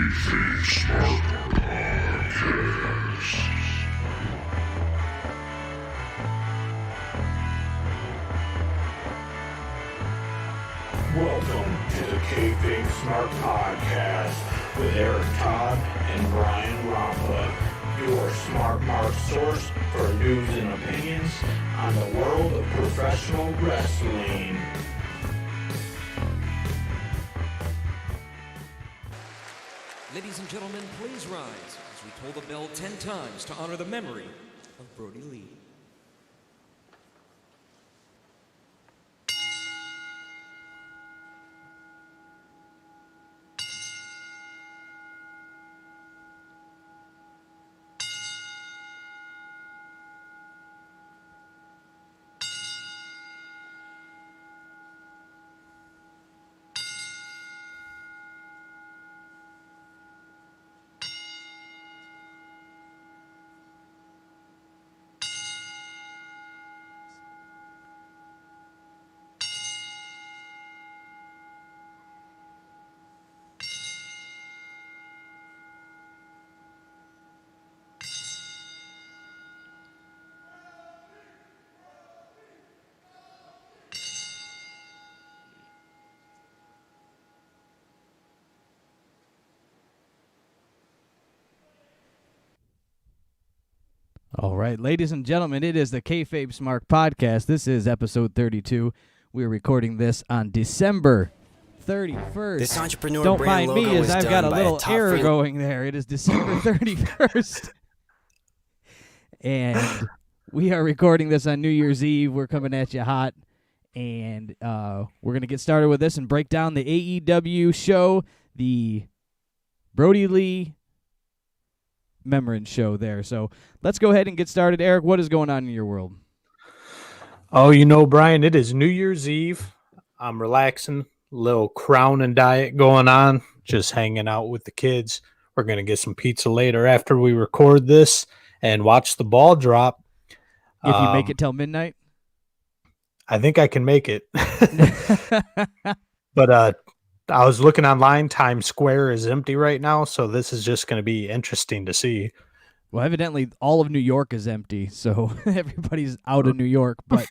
KayFabe Smark Podcast. Welcome to the KayFabe Smark Podcast with Eric Todd and Brian Rampa, your Smart Mark source for news and opinions on the world of professional wrestling. Ladies and gentlemen, please rise as we toll the bell 10 times to honor the memory of Brodie Lee. All right, ladies and gentlemen, it is the KayFabe Smark Podcast. This is episode 32. We're recording this on December 31st. This entrepreneur Don't brand mind me logo as is I've done got a by little top error friend. going there. It is December 31st. And we are recording this on New Year's Eve. We're coming at you hot. And we're going to get started with this and break down the AEW show, the Brodie Lee Remembrance show there. So let's go ahead and get started. Eric, what is going on in your world? Oh, you know, Brian, it is New Year's Eve. I'm relaxing, little crown and diet going on, just hanging out with the kids. We're going to get some pizza later after we record this and watch the ball drop. If you make it till midnight? I think I can make it. But I was looking online. Times Square is empty right now, so this is just going to be interesting to see. Well, evidently all of New York is empty, so everybody's out of New York. But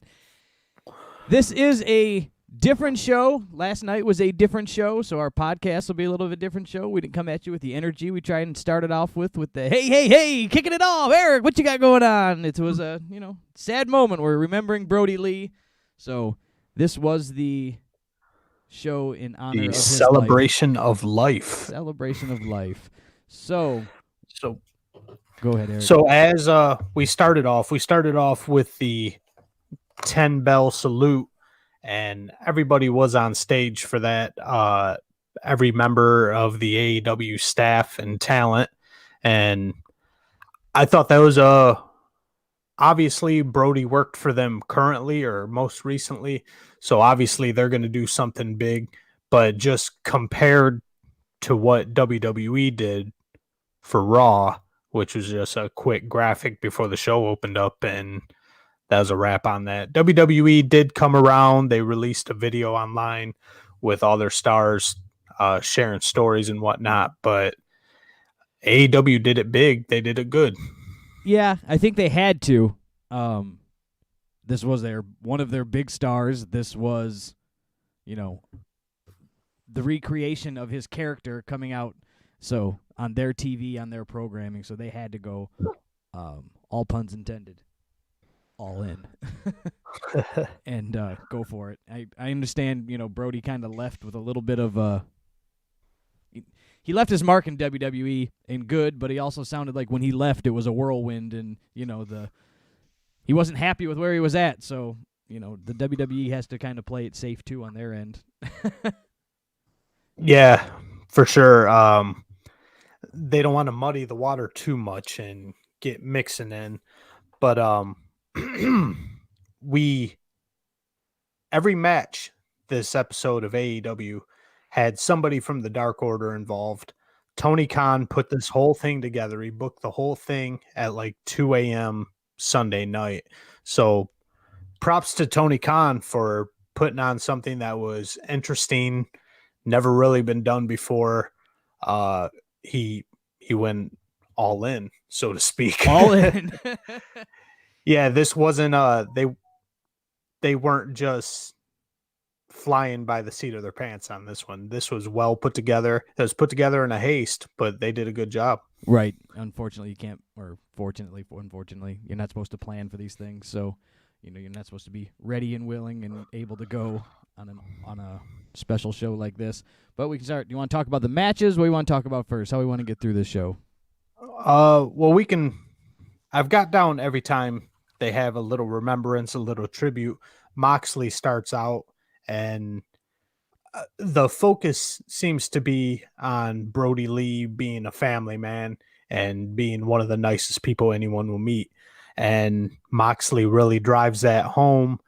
this is a different show. Last night was a different show, so our podcast will be a little bit of a different show. We didn't come at you with the energy we tried and started off with the hey, kicking it off. Eric, what you got going on? It was a sad moment. We're remembering Brodie Lee. So this was the show in honor The of his celebration of life. Celebration of life. So So go ahead, Eric. So as we started off with the 10 bell salute, and everybody was on stage for that. Every member of the AEW staff and talent, and I thought that was obviously Brodie worked for them currently or most recently, so obviously they're going to do something big. But just compared to what WWE did for Raw, which was just a quick graphic before the show opened up, and that was a wrap on that. WWE did come around. They released a video online with all their stars sharing stories and whatnot, but AEW did it big. They did it good. Yeah, I think they had to. This was one of their big stars. This was, the recreation of his character coming out. So on their TV, on their programming, so they had to go, all puns intended, all in, and go for it. I understand, Brodie kind of left with a little bit of he left his mark in WWE in good, but he also sounded like when he left it was a whirlwind, and he wasn't happy with where he was at. So the WWE has to kind of play it safe too on their end. Yeah, for sure. They don't want to muddy the water too much and get mixing in, but every match this episode of AEW had somebody from the Dark Order involved. Tony Khan put this whole thing together. He booked the whole thing at like 2 a.m. Sunday night. So props to Tony Khan for putting on something that was interesting, never really been done before. he went all in, so to speak. All in. Yeah, this wasn't they weren't just flying by the seat of their pants on this one. This was well put together. It was put together in a haste, but they did a good job. Right. Unfortunately, you can't, or unfortunately, you're not supposed to plan for these things. So, you're not supposed to be ready and willing and able to go on a special show like this. But we can start. Do you want to talk about the matches? What do you want to talk about first? How we want to get through this show? Well, we can. I've got down every time they have a little remembrance, a little tribute. Moxley starts out, and the focus seems to be on Brodie Lee being a family man and being one of the nicest people anyone will meet. And Moxley really drives that home.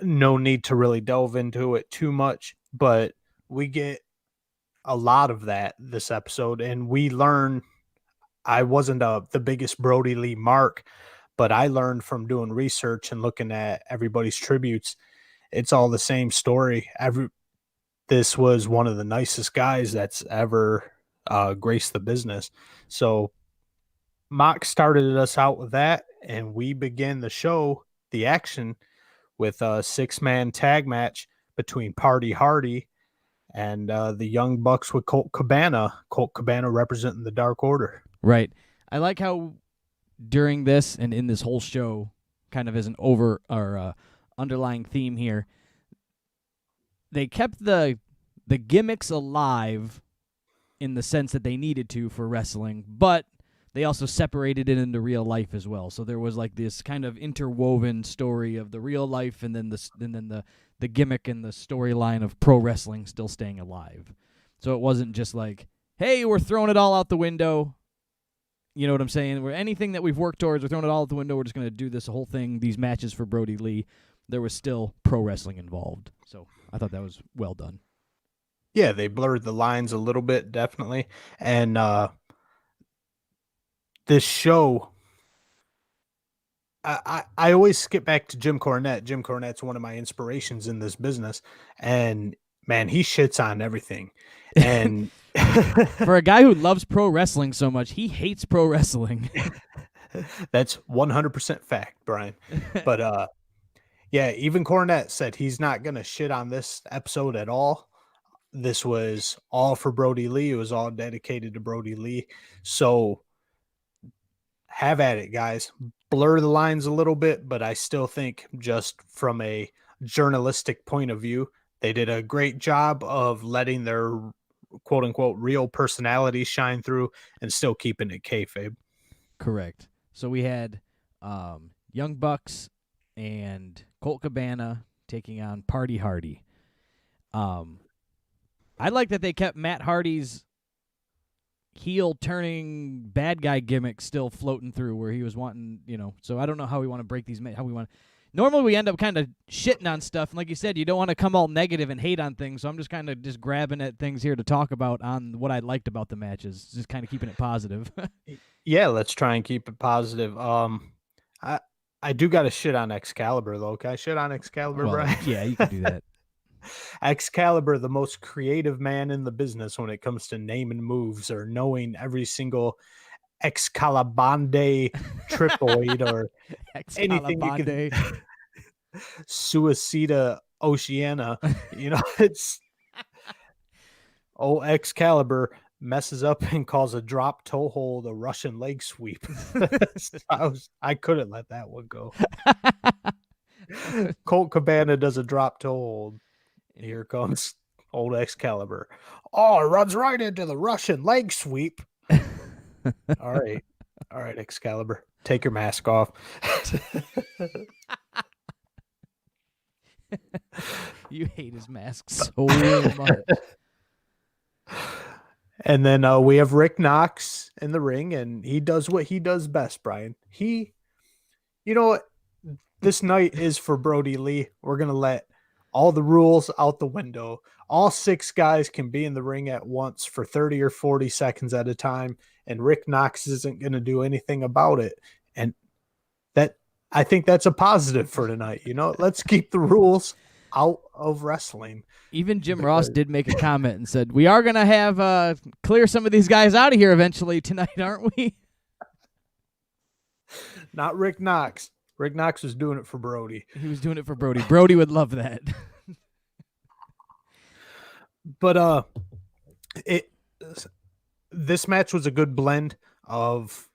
No need to really delve into it too much, but we get a lot of that this episode, and we learn. I wasn't the biggest Brodie Lee mark, but I learned from doing research and looking at everybody's tributes. It's all the same story. This was one of the nicest guys that's ever graced the business. So Mox started us out with that, and we began the show, the action, with a 6-man tag match between Party Hardy and the Young Bucks with Colt Cabana. Colt Cabana representing the Dark Order. Right. I like how during this and in this whole show, kind of as an underlying theme here, they kept the gimmicks alive in the sense that they needed to for wrestling, but they also separated it into real life as well. So there was like this kind of interwoven story of the real life and then the gimmick and the storyline of pro wrestling still staying alive. So it wasn't just like, hey, we're throwing it all out the window. You know what I'm saying? Where anything that we've worked towards, we're throwing it all out the window. We're just going to do this whole thing, these matches for Brodie Lee. There was still pro wrestling involved. So I thought that was well done. Yeah, they blurred the lines a little bit, definitely. And this show, I always skip back to Jim Cornette. Jim Cornette's one of my inspirations in this business. And, man, he shits on everything. And for a guy who loves pro wrestling so much, he hates pro wrestling. That's 100% fact, Brian. But, yeah, even Cornette said he's not going to shit on this episode at all. This was all for Brodie Lee. It was all dedicated to Brodie Lee. So have at it, guys. Blur the lines a little bit, but I still think just from a journalistic point of view, they did a great job of letting their quote-unquote real personalities shine through and still keeping it kayfabe. Correct. So we had Young Bucks and Colt Cabana taking on Party Hardy. I like that they kept Matt Hardy's heel turning bad guy gimmick still floating through where he was wanting, so I don't know how we want to break these, normally we end up kind of shitting on stuff. And like you said, you don't want to come all negative and hate on things. So I'm just kind of just grabbing at things here to talk about on what I liked about the matches, just kind of keeping it positive. Yeah, let's try and keep it positive. I do got to shit on Excalibur though. Can I shit on Excalibur, Brian? Yeah, you can do that. Excalibur, the most creative man in the business when it comes to naming moves or knowing every single Excalibande tripoid or anything you can. Suicida Oceana, it's old Excalibur messes up and calls a drop toe hold a Russian leg sweep. I couldn't let that one go. Colt Cabana does a drop toe hold. Here comes old Excalibur. Oh, it runs right into the Russian leg sweep. All right, Excalibur, take your mask off. You hate his mask so much. And then we have Rick Knox in the ring, and he does what he does best, Brian. This night is for Brodie Lee. We're going to let all the rules out the window. All 6 guys can be in the ring at once for 30 or 40 seconds at a time, and Rick Knox isn't going to do anything about it. And I think that's a positive for tonight. Let's keep the rules out of wrestling. Even Jim Ross did make a comment and said, "We are gonna have clear some of these guys out of here eventually tonight, aren't we?" Not Rick Knox. Rick Knox was doing it for Brodie. He was doing it for Brodie. Brodie would love that. But this match was a good blend of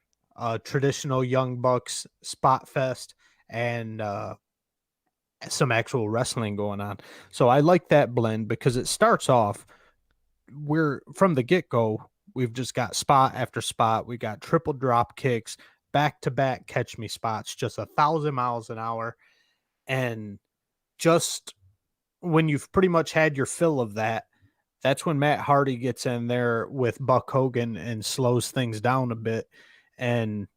traditional Young Bucks spot fest and some actual wrestling going on. So I like that blend because it starts off, we're from the get-go, we've just got spot after spot. We got triple drop kicks, back-to-back catch me spots, just 1,000 miles an hour. And just when you've pretty much had your fill of that, that's when Matt Hardy gets in there with Buck Hogan and slows things down a bit. And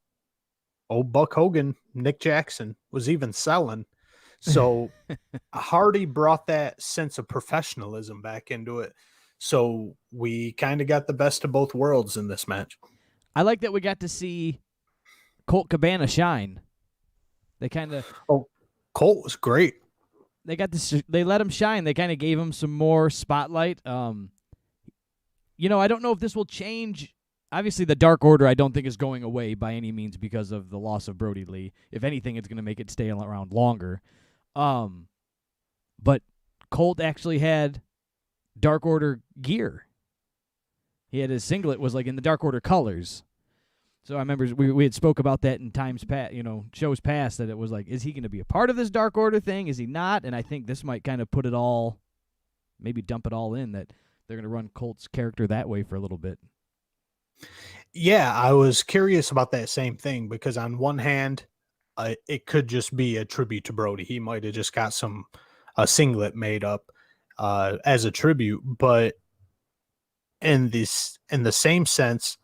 old Buck Hogan, Nick Jackson, was even selling. So Hardy brought that sense of professionalism back into it. So we kind of got the best of both worlds in this match. I like that we got to see Colt Cabana shine. They kind of Colt was great. They got this. They let him shine. They kind of gave him some more spotlight. I don't know if this will change. Obviously, the Dark Order I don't think is going away by any means because of the loss of Brodie Lee. If anything, it's going to make it stay around longer. But Colt actually had Dark Order gear. He had his singlet was like in the Dark Order colors. So I remember we had spoke about that in times past, shows past, that it was like, is he going to be a part of this Dark Order thing? Is he not? And I think this might kind of put it all, maybe dump it all in, that they're going to run Colt's character that way for a little bit. Yeah, I was curious about that same thing because on one hand, it could just be a tribute to Brodie. He might have just got a singlet made up as a tribute, but in the same sense,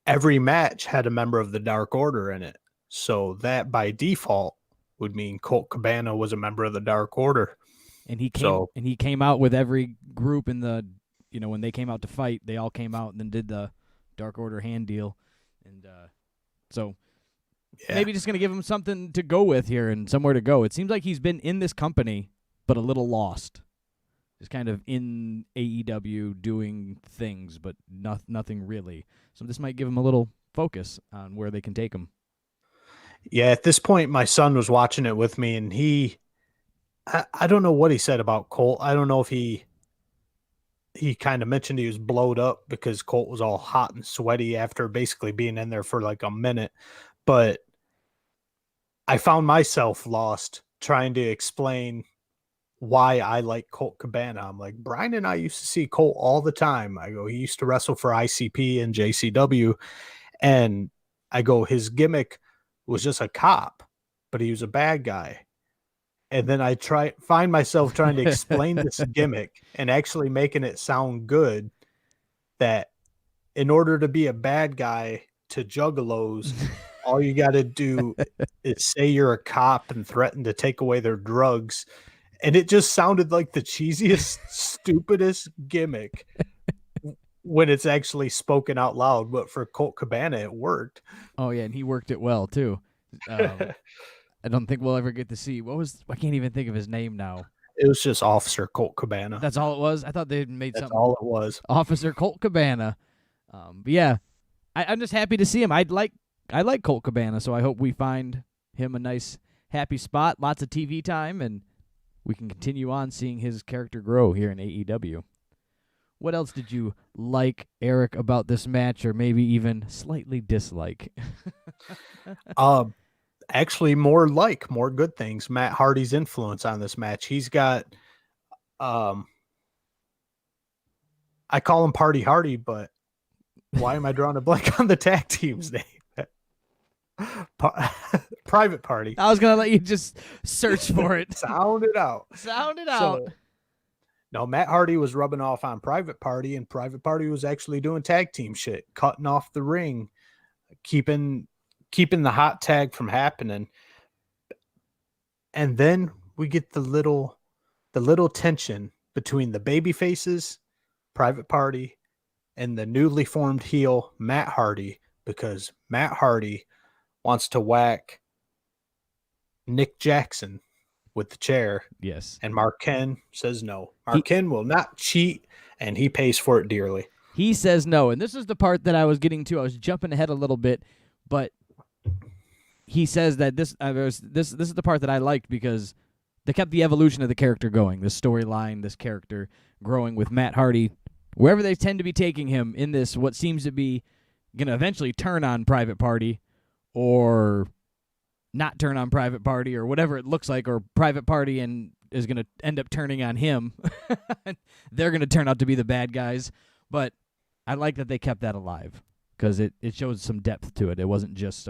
every match had a member of the Dark Order in it. So that by default would mean Colt Cabana was a member of the Dark Order. And he came out with every group in the, when they came out to fight, they all came out and then did the Dark Order hand deal. And maybe just going to give him something to go with here and somewhere to go. It seems like he's been in this company, but a little lost. Just kind of in AEW doing things, but nothing really. So this might give him a little focus on where they can take him. Yeah, at this point, my son was watching it with me, and I don't know what he said about Colt. I don't know if he kind of mentioned he was blowed up because Colt was all hot and sweaty after basically being in there for like a minute. But I found myself lost trying to explain why I like Colt Cabana. I'm like, Brian and I used to see Colt all the time. I go, he used to wrestle for ICP and JCW. And I go, his gimmick was just a cop, but he was a bad guy. And then I find myself trying to explain this gimmick and actually making it sound good, that in order to be a bad guy to juggalos, all you got to do is say you're a cop and threaten to take away their drugs. And it just sounded like the cheesiest, stupidest gimmick when it's actually spoken out loud. But for Colt Cabana, it worked. Oh, yeah, and he worked it well, too. I don't think we'll ever get to see. I can't even think of his name now. It was just Officer Colt Cabana. That's all it was? I thought they made something. That's all it was. Officer Colt Cabana. But yeah, I'm just happy to see him. I like Colt Cabana, so I hope we find him a nice, happy spot, lots of TV time, and we can continue on seeing his character grow here in AEW. What else did you like, Eric, about this match, or maybe even slightly dislike? Actually, more good things. Matt Hardy's influence on this match. He's got, I call him Party Hardy, but why am I drawing a blank on the tag team's name? Private Party. I was going to let you just search for it. Sound it out. So, no, Matt Hardy was rubbing off on Private Party, and Private Party was actually doing tag team shit, cutting off the ring, keeping the hot tag from happening. And then we get the little tension between the baby faces, Private Party, and the newly formed heel Matt Hardy, because Matt Hardy wants to whack Nick Jackson with the chair. Yes. And Mark Ken says no. Mark Ken will not cheat, and he pays for it dearly. He says no. And this is the part that I was getting to. I was jumping ahead a little bit, but he says that this is the part that I liked because they kept the evolution of the character going, this storyline, this character growing with Matt Hardy, wherever they tend to be taking him in this, what seems to be going to eventually turn on Private Party or not turn on Private Party or whatever it looks like, or Private Party and is going to end up turning on him. They're going to turn out to be the bad guys. But I like that they kept that alive because it shows some depth to it. It wasn't just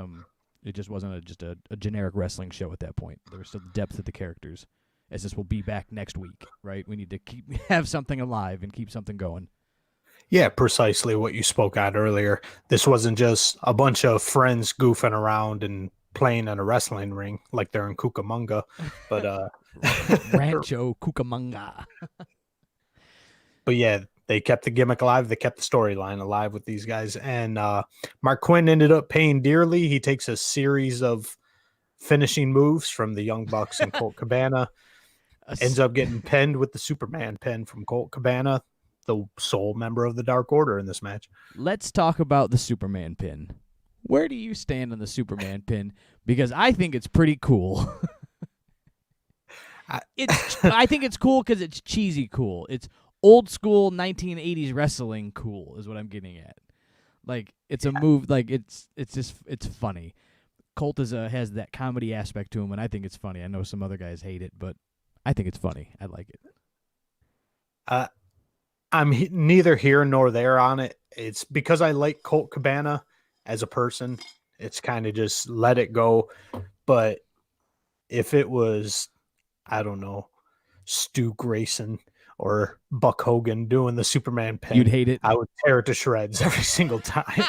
just a generic wrestling show at that point. There was still depth to the characters, as this will be back next week, right? We need to have something alive and keep something going. Yeah, precisely what you spoke on earlier. This wasn't just a bunch of friends goofing around and playing in a wrestling ring like they're in Cucamonga, but Rancho Cucamonga. But yeah, they kept the gimmick alive. They kept the storyline alive with these guys. And Mark Quinn ended up paying dearly. He takes a series of finishing moves from the Young Bucks and Colt Cabana. Ends up getting pinned with the Superman pin from Colt Cabana, the sole member of the Dark Order in this match. Let's talk about the Superman pin. Where do you stand on the Superman pin? Because I think it's pretty cool. I think it's cool because it's cheesy cool. It's old school 1980s wrestling cool is what I'm getting at. Like it's a move, like it's funny. Colt has that comedy aspect to him, and I think it's funny. I know some other guys hate it, but I think it's funny. I like it. I'm neither here nor there on it. It's because I like Colt Cabana as a person. It's kind of just let it go. But if it was, I don't know, Stu Grayson or Buck Hogan doing the Superman pin, you'd hate it. I would tear it to shreds every single time.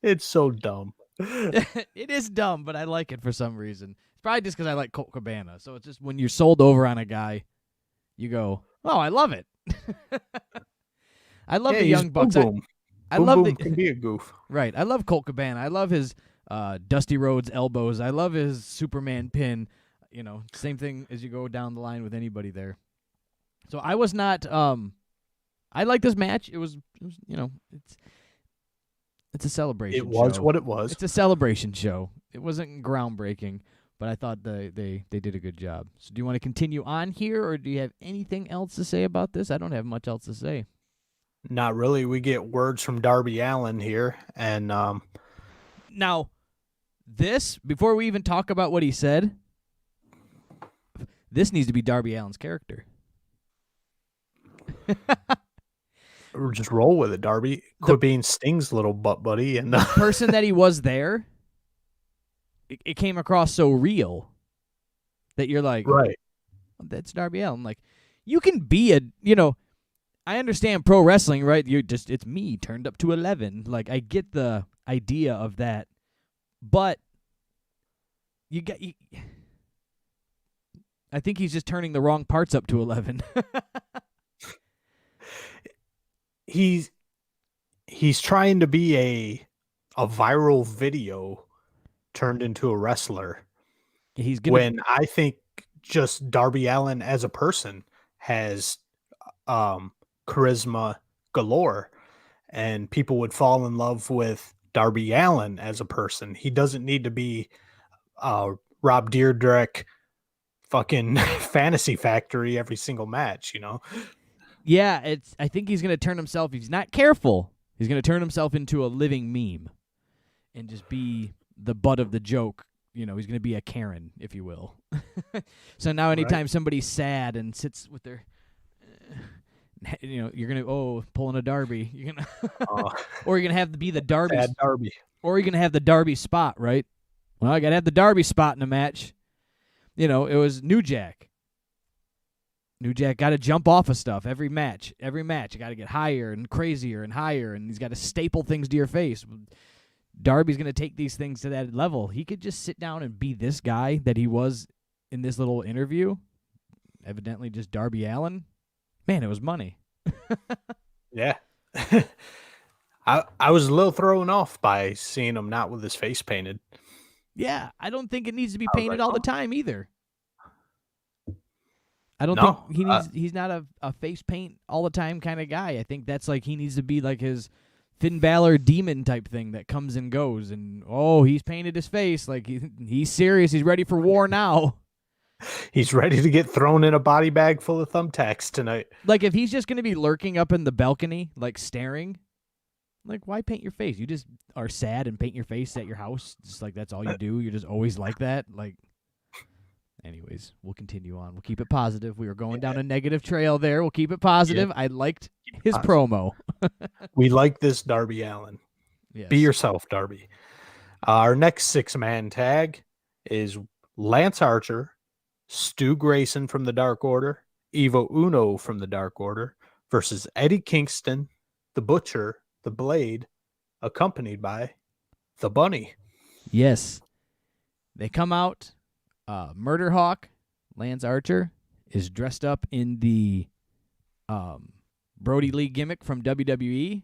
It's so dumb. It is dumb, but I like it for some reason. It's probably just because I like Colt Cabana. So it's just when you're sold over on a guy, you go, "Oh, I love it." I love the Young Bucks. Boom, I love boom can be a goof. Right. I love Colt Cabana. I love his Dusty Rhodes elbows. I love his Superman pin. You know, same thing as you go down the line with anybody there. So I was not. I like this match. It was you know, it's a celebration. It was show. what it was. It's a celebration show. It wasn't groundbreaking, but I thought they did a good job. So do you want to continue on here, or do you have anything else to say about this? I don't have much else to say. Not really. We get words from Darby Allin here, and now this, before we even talk about what he said, this needs to be Darby Allin's character. Or just roll with it, Darby. Quit being Sting's little butt buddy. And the person that he was there, it came across so real that you're like, right, that's Darby Allin. Like, you can be I understand pro wrestling, right? It's me turned up to 11. Like, I get the idea of that, but I think he's just turning the wrong parts up to 11. He's trying to be a viral video turned into a wrestler. When I think just Darby Allin as a person has charisma galore, and people would fall in love with Darby Allin as a person. He doesn't need to be Rob Dyrdek fucking Fantasy Factory every single match, you know? Yeah, I think he's going to turn himself, if he's not careful, he's going to turn himself into a living meme and just be the butt of the joke. You know, he's going to be a Karen, if you will. So now anytime somebody's sad and sits with their, you're going to, pulling a Darby. You're gonna or you're going to have to be the Darby. Bad Darby. Or you're going to have the Darby spot, right? Well, I got to have the Darby spot in a match. You know, it was New Jack. New Jack got to jump off of stuff every match. Every match, you got to get higher and crazier and higher, and he's got to staple things to your face. Darby's going to take these things to that level. He could just sit down and be this guy that he was in this little interview. Evidently just Darby Allin. Man, it was money. Yeah. I was a little thrown off by seeing him not with his face painted. Yeah, I don't think it needs to be painted all the time either. I don't No, think he's not a face paint all the time kind of guy. I think that's like he needs to be like his Finn Balor demon type thing that comes and goes, and he's painted his face like he's serious. He's ready for war now. He's ready to get thrown in a body bag full of thumbtacks tonight. Like if he's just gonna be lurking up in the balcony, like staring, like why paint your face? You just are sad and paint your face at your house. Just like that's all you do. You're just always like that. Like, anyways, we'll continue on. We'll keep it positive. We were going down a negative trail there. We'll keep it positive. I liked his promo. We like this Darby Allin. Yes. Be yourself, Darby. Our next 6-man tag is Lance Archer, Stu Grayson from the Dark Order, Evil Uno from the Dark Order versus Eddie Kingston, the Butcher, the Blade, accompanied by the Bunny. Yes. They come out. Murder Hawk, Lance Archer, is dressed up in the Brodie Lee gimmick from WWE,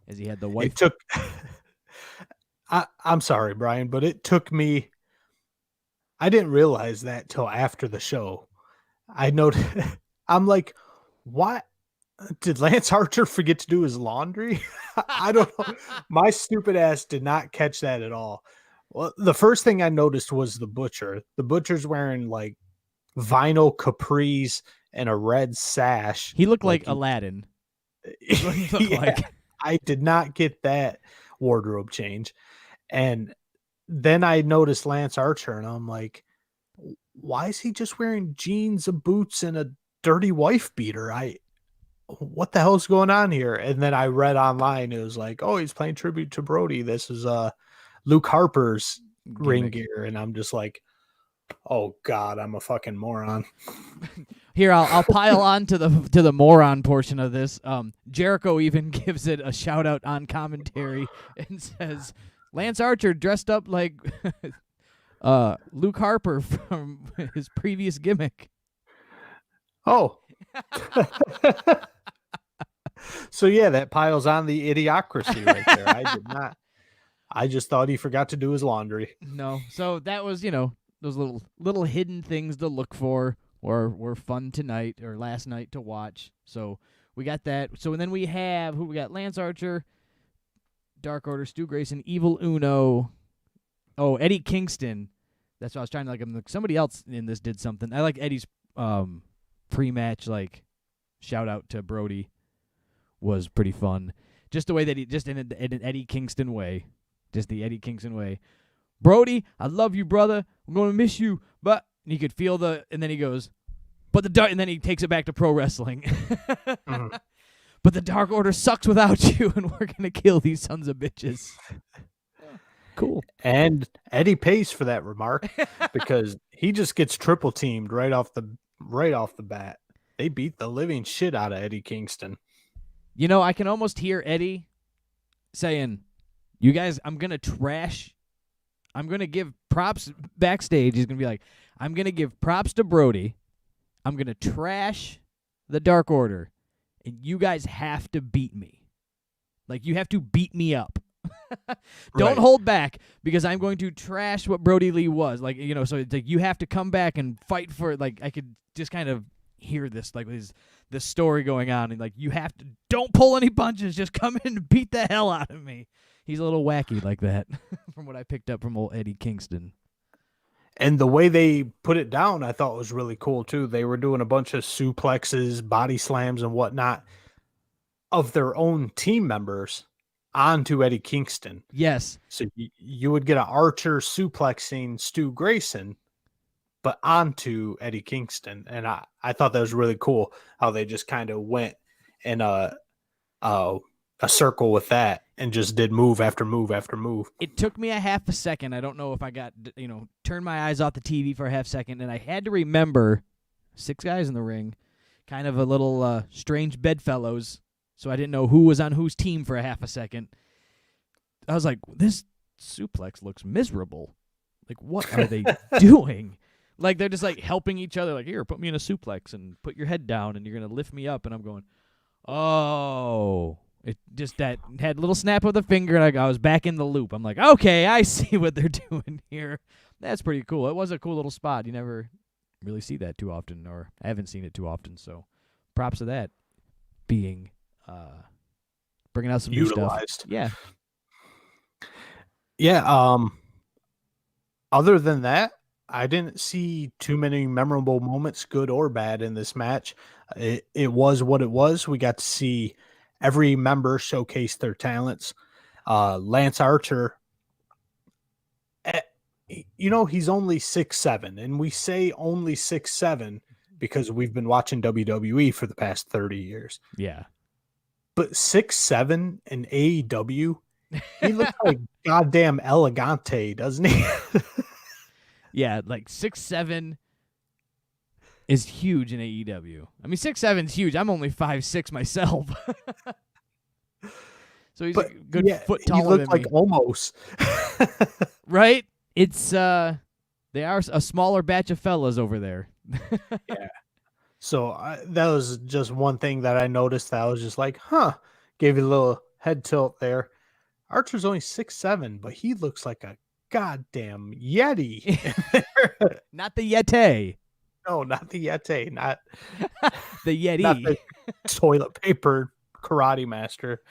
as he had the wife. I'm sorry, Brian, but it took me. I didn't realize that till after the show. I noticed. I'm like, what? Did Lance Archer forget to do his laundry? I don't know. My stupid ass did not catch that at all. Well, the first thing I noticed was the Butcher. The Butcher's wearing like vinyl capris and a red sash. He looked like Aladdin. I did not get that wardrobe change. And then I noticed Lance Archer, and I'm like, why is he just wearing jeans, and boots, and a dirty wife beater? What the hell's going on here? And then I read online, it was like, oh, he's playing tribute to Brodie. This is Luke Harper's ring gear. And I'm just like, oh God, I'm a fucking moron. Here, I'll pile on to the moron portion of this. Jericho even gives it a shout out on commentary and says, Lance Archer dressed up like Luke Harper from his previous gimmick. Oh. So yeah, that piles on the idiocracy right there. I did not. I just thought he forgot to do his laundry. No. So that was, those little hidden things to look for were fun tonight or last night to watch. So we got that. So and then we have who we got: Lance Archer, Dark Order, Stu Grayson, Evil Uno. Oh, Eddie Kingston. That's what I was trying to like. Somebody else in this did something. I like Eddie's pre-match like shout out to Brodie was pretty fun. Just the way that he just in an Eddie Kingston way. Just the Eddie Kingston way. Brodie, I love you, brother. I'm going to miss you. But and you could feel and then he goes, but and then he takes it back to pro wrestling. Mm-hmm. But the Dark Order sucks without you, and we're going to kill these sons of bitches. Cool. And Eddie pays for that remark because he just gets triple teamed right off the bat. They beat the living shit out of Eddie Kingston. I can almost hear Eddie saying, you guys, I'm going to give props backstage. He's going to be like, I'm going to give props to Brodie. I'm going to trash the Dark Order. And you guys have to beat me. Like, you have to beat me up. Don't hold back because I'm going to trash what Brodie Lee was. Like, so it's like you have to come back and fight for it. Like, I could just kind of hear this, like, this story going on. And, like, you have to, don't pull any punches. Just come in and beat the hell out of me. He's a little wacky like that from what I picked up from old Eddie Kingston. And the way they put it down, I thought was really cool, too. They were doing a bunch of suplexes, body slams, and whatnot of their own team members onto Eddie Kingston. Yes. So you would get an Archer suplexing Stu Grayson, but onto Eddie Kingston. And I thought that was really cool how they just kind of went in a circle with that and just did move after move after move. It took me a half a second. I don't know if I got, turned my eyes off the TV for a half second, and I had to remember 6 guys in the ring, kind of a little strange bedfellows, so I didn't know who was on whose team for a half a second. I was like, this suplex looks miserable. Like, what are they doing? Like, they're just, like, helping each other. Like, here, put me in a suplex and put your head down, and you're going to lift me up. And I'm going, oh. It just that had a little snap of the finger, and I was back in the loop. I'm like, okay, I see what they're doing here. That's pretty cool. It was a cool little spot. You never really see that too often, or I haven't seen it too often. So props to that being bringing out some new stuff. Utilized. Yeah. Yeah. Other than that, I didn't see too many memorable moments, good or bad, in this match. It was what it was. We got to see every member showcase their talents. Lance Archer, he's only 6'7", and we say only 6'7" because we've been watching WWE for the past 30 years. Yeah. But 6'7" in AEW, he looks like goddamn Elegante, doesn't he? Yeah, like 6'7" is huge in AEW. I mean, 6'7" is huge. I'm only 5'6" myself. So he's a good foot taller he looked than like me. almost. Right? It's they are a smaller batch of fellas over there. Yeah. So that was just one thing that I noticed that I was just like, huh, gave you a little head tilt there. Archer's only 6'7", but he looks like a goddamn Yeti. Not the Yeti. No, not the Yeti, not the Yeti. not the toilet paper karate master.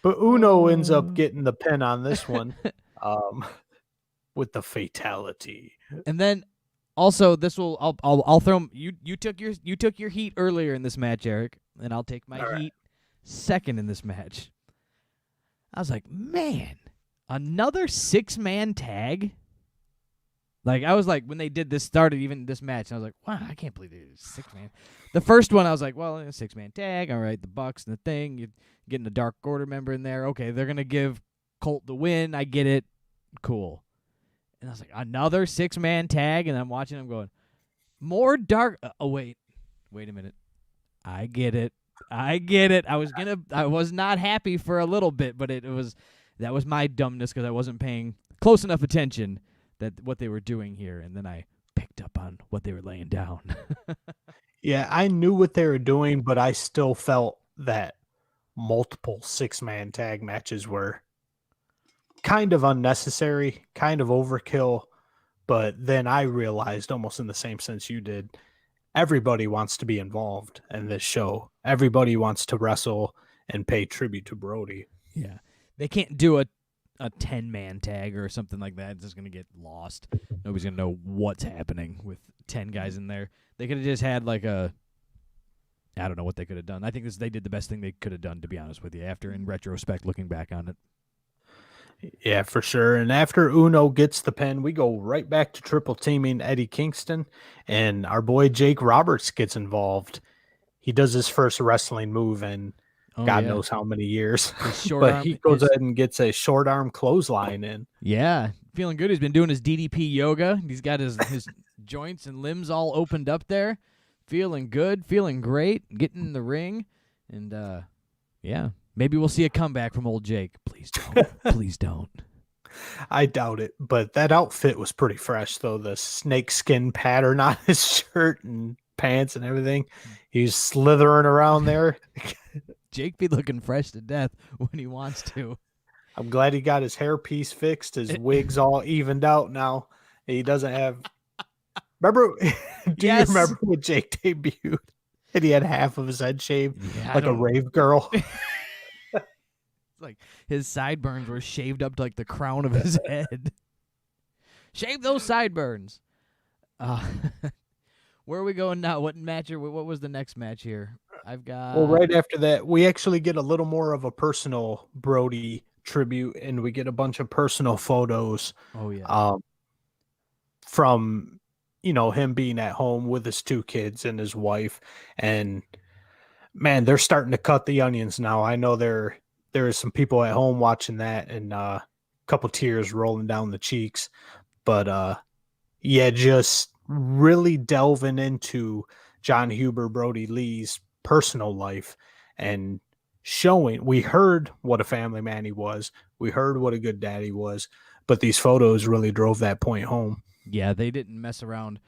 But Uno ends up getting the pin on this one, with the fatality. And then also this will I'll throw you took your heat earlier in this match, Eric, and I'll take my heat second in this match. I was like, man, another 6-man tag. Like I was like when they did this started even this match, I was like, wow, I can't believe they did 6-man. The first one I was like, well, a 6-man tag, all right, the Bucks and the thing, you're getting a Dark Order member in there. Okay, they're gonna give Colt the win. I get it, cool. And I was like, another 6-man tag, and I'm watching them going, more dark. Oh wait a minute, I get it. I was not happy for a little bit, but that was my dumbness because I wasn't paying close enough attention that what they were doing here, and then I picked up on what they were laying down. Yeah, I knew what they were doing, but I still felt that multiple 6-man tag matches were kind of unnecessary, kind of overkill. But then I realized, almost in the same sense you did, everybody wants to be involved in this show. Everybody wants to wrestle and pay tribute to Brodie. Yeah. They can't do a 10-man tag or something like that. It's just going to get lost. Nobody's going to know what's happening with 10 guys in there. They could have just had like I don't know what they could have done. I think they did the best thing they could have done, to be honest with you, after in retrospect looking back on it. Yeah, for sure. And after Uno gets the pin, we go right back to triple teaming Eddie Kingston, and our boy Jake Roberts gets involved. He does his first wrestling move in God knows how many years. But he goes ahead and gets a short arm clothesline in. Yeah, feeling good. He's been doing his DDP yoga. He's got his joints and limbs all opened up there. Feeling good, feeling great, getting in the ring. And, yeah, maybe we'll see a comeback from old Jake. Please don't. Please don't. I doubt it, but that outfit was pretty fresh, though. The snakeskin pattern on his shirt and pants and everything. He's slithering around there. Jake be looking fresh to death when he wants to. I'm glad he got his hairpiece fixed. His wig's all evened out now. He doesn't have... Remember? Do you remember when Jake debuted and he had half of his head shaved like a rave girl? Like his sideburns were shaved up to like the crown of his head. Shave those sideburns. Where are we going now? What match? What was the next match here? I've got. Well, right after that, we actually get a little more of a personal Brodie tribute, and we get a bunch of personal photos. Oh yeah. From him being at home with his 2 kids and his wife, and man, they're starting to cut the onions now. I know there is some people at home watching that, and a couple tears rolling down the cheeks. But yeah, just really delving into John Huber, Brodie Lee's personal life, and showing, we heard what a family man he was. We heard what a good dad he was, but these photos really drove that point home. Yeah, they didn't mess around.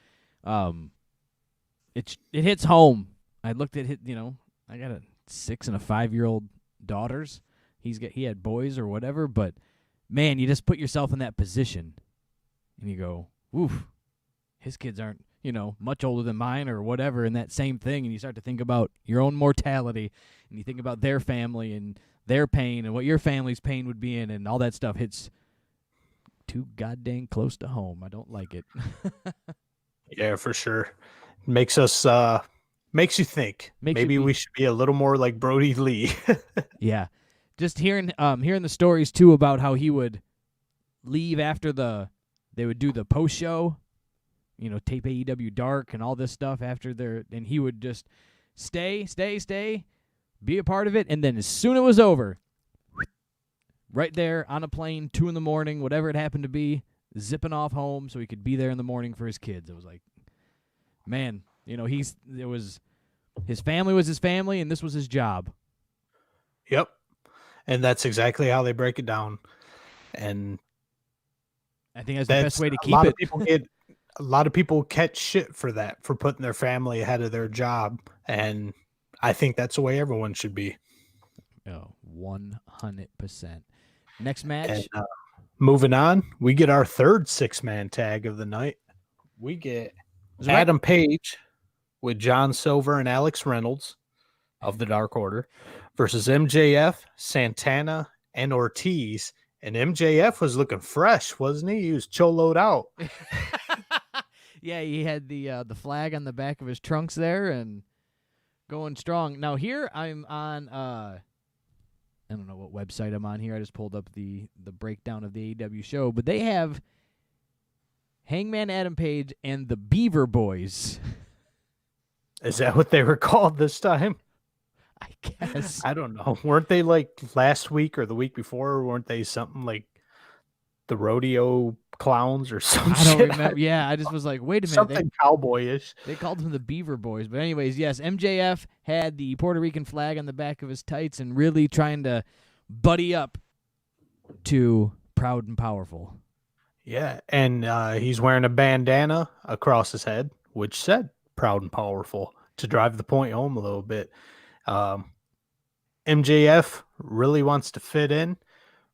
It hits home. I looked at it, I got a 6 and a 5-year-old daughters. He had boys or whatever, but man, you just put yourself in that position, and you go, "Oof, his kids aren't, much older than mine or whatever," and that same thing, and you start to think about your own mortality, and you think about their family and their pain and what your family's pain would be in, and all that stuff hits too goddamn close to home. I don't like it. Yeah, for sure. Makes us makes you think. Maybe we should be a little more like Brodie Lee. Yeah. Just hearing the stories too about how he would leave after they would do the post show, tape AEW Dark and all this stuff and he would just stay, be a part of it, and then as soon as it was over, right there on a plane, 2 a.m, whatever it happened to be, zipping off home so he could be there in the morning for his kids. It was like, man, his family was his family, and this was his job. Yep. And that's exactly how they break it down. And I think that's the best way to keep it. A lot of people catch shit for that, for putting their family ahead of their job. And I think that's the way everyone should be. Oh, 100%. Next match. And, moving on, we get our third 6-man tag of the night. We get Adam Page with John Silver and Alex Reynolds of the Dark Order versus MJF, Santana, and Ortiz. And MJF was looking fresh, wasn't he? He was choloed out. Yeah, he had the flag on the back of his trunks there and going strong. Now here I'm on I don't know what website I'm on here. I just pulled up the breakdown of the AEW show, but they have Hangman Adam Page and the Beaver Boys. Is that what they were called this time? I guess. I don't know. Weren't they like last week or the week before? Weren't they something like the rodeo clowns or something? I don't remember. Yeah, I just was like, wait a minute. Something cowboyish. They called them the Beaver Boys. But anyways, yes, MJF had the Puerto Rican flag on the back of his tights and really trying to buddy up to Proud and Powerful. Yeah, and he's wearing a bandana across his head, which said Proud and Powerful, to drive the point home a little bit. MJF really wants to fit in,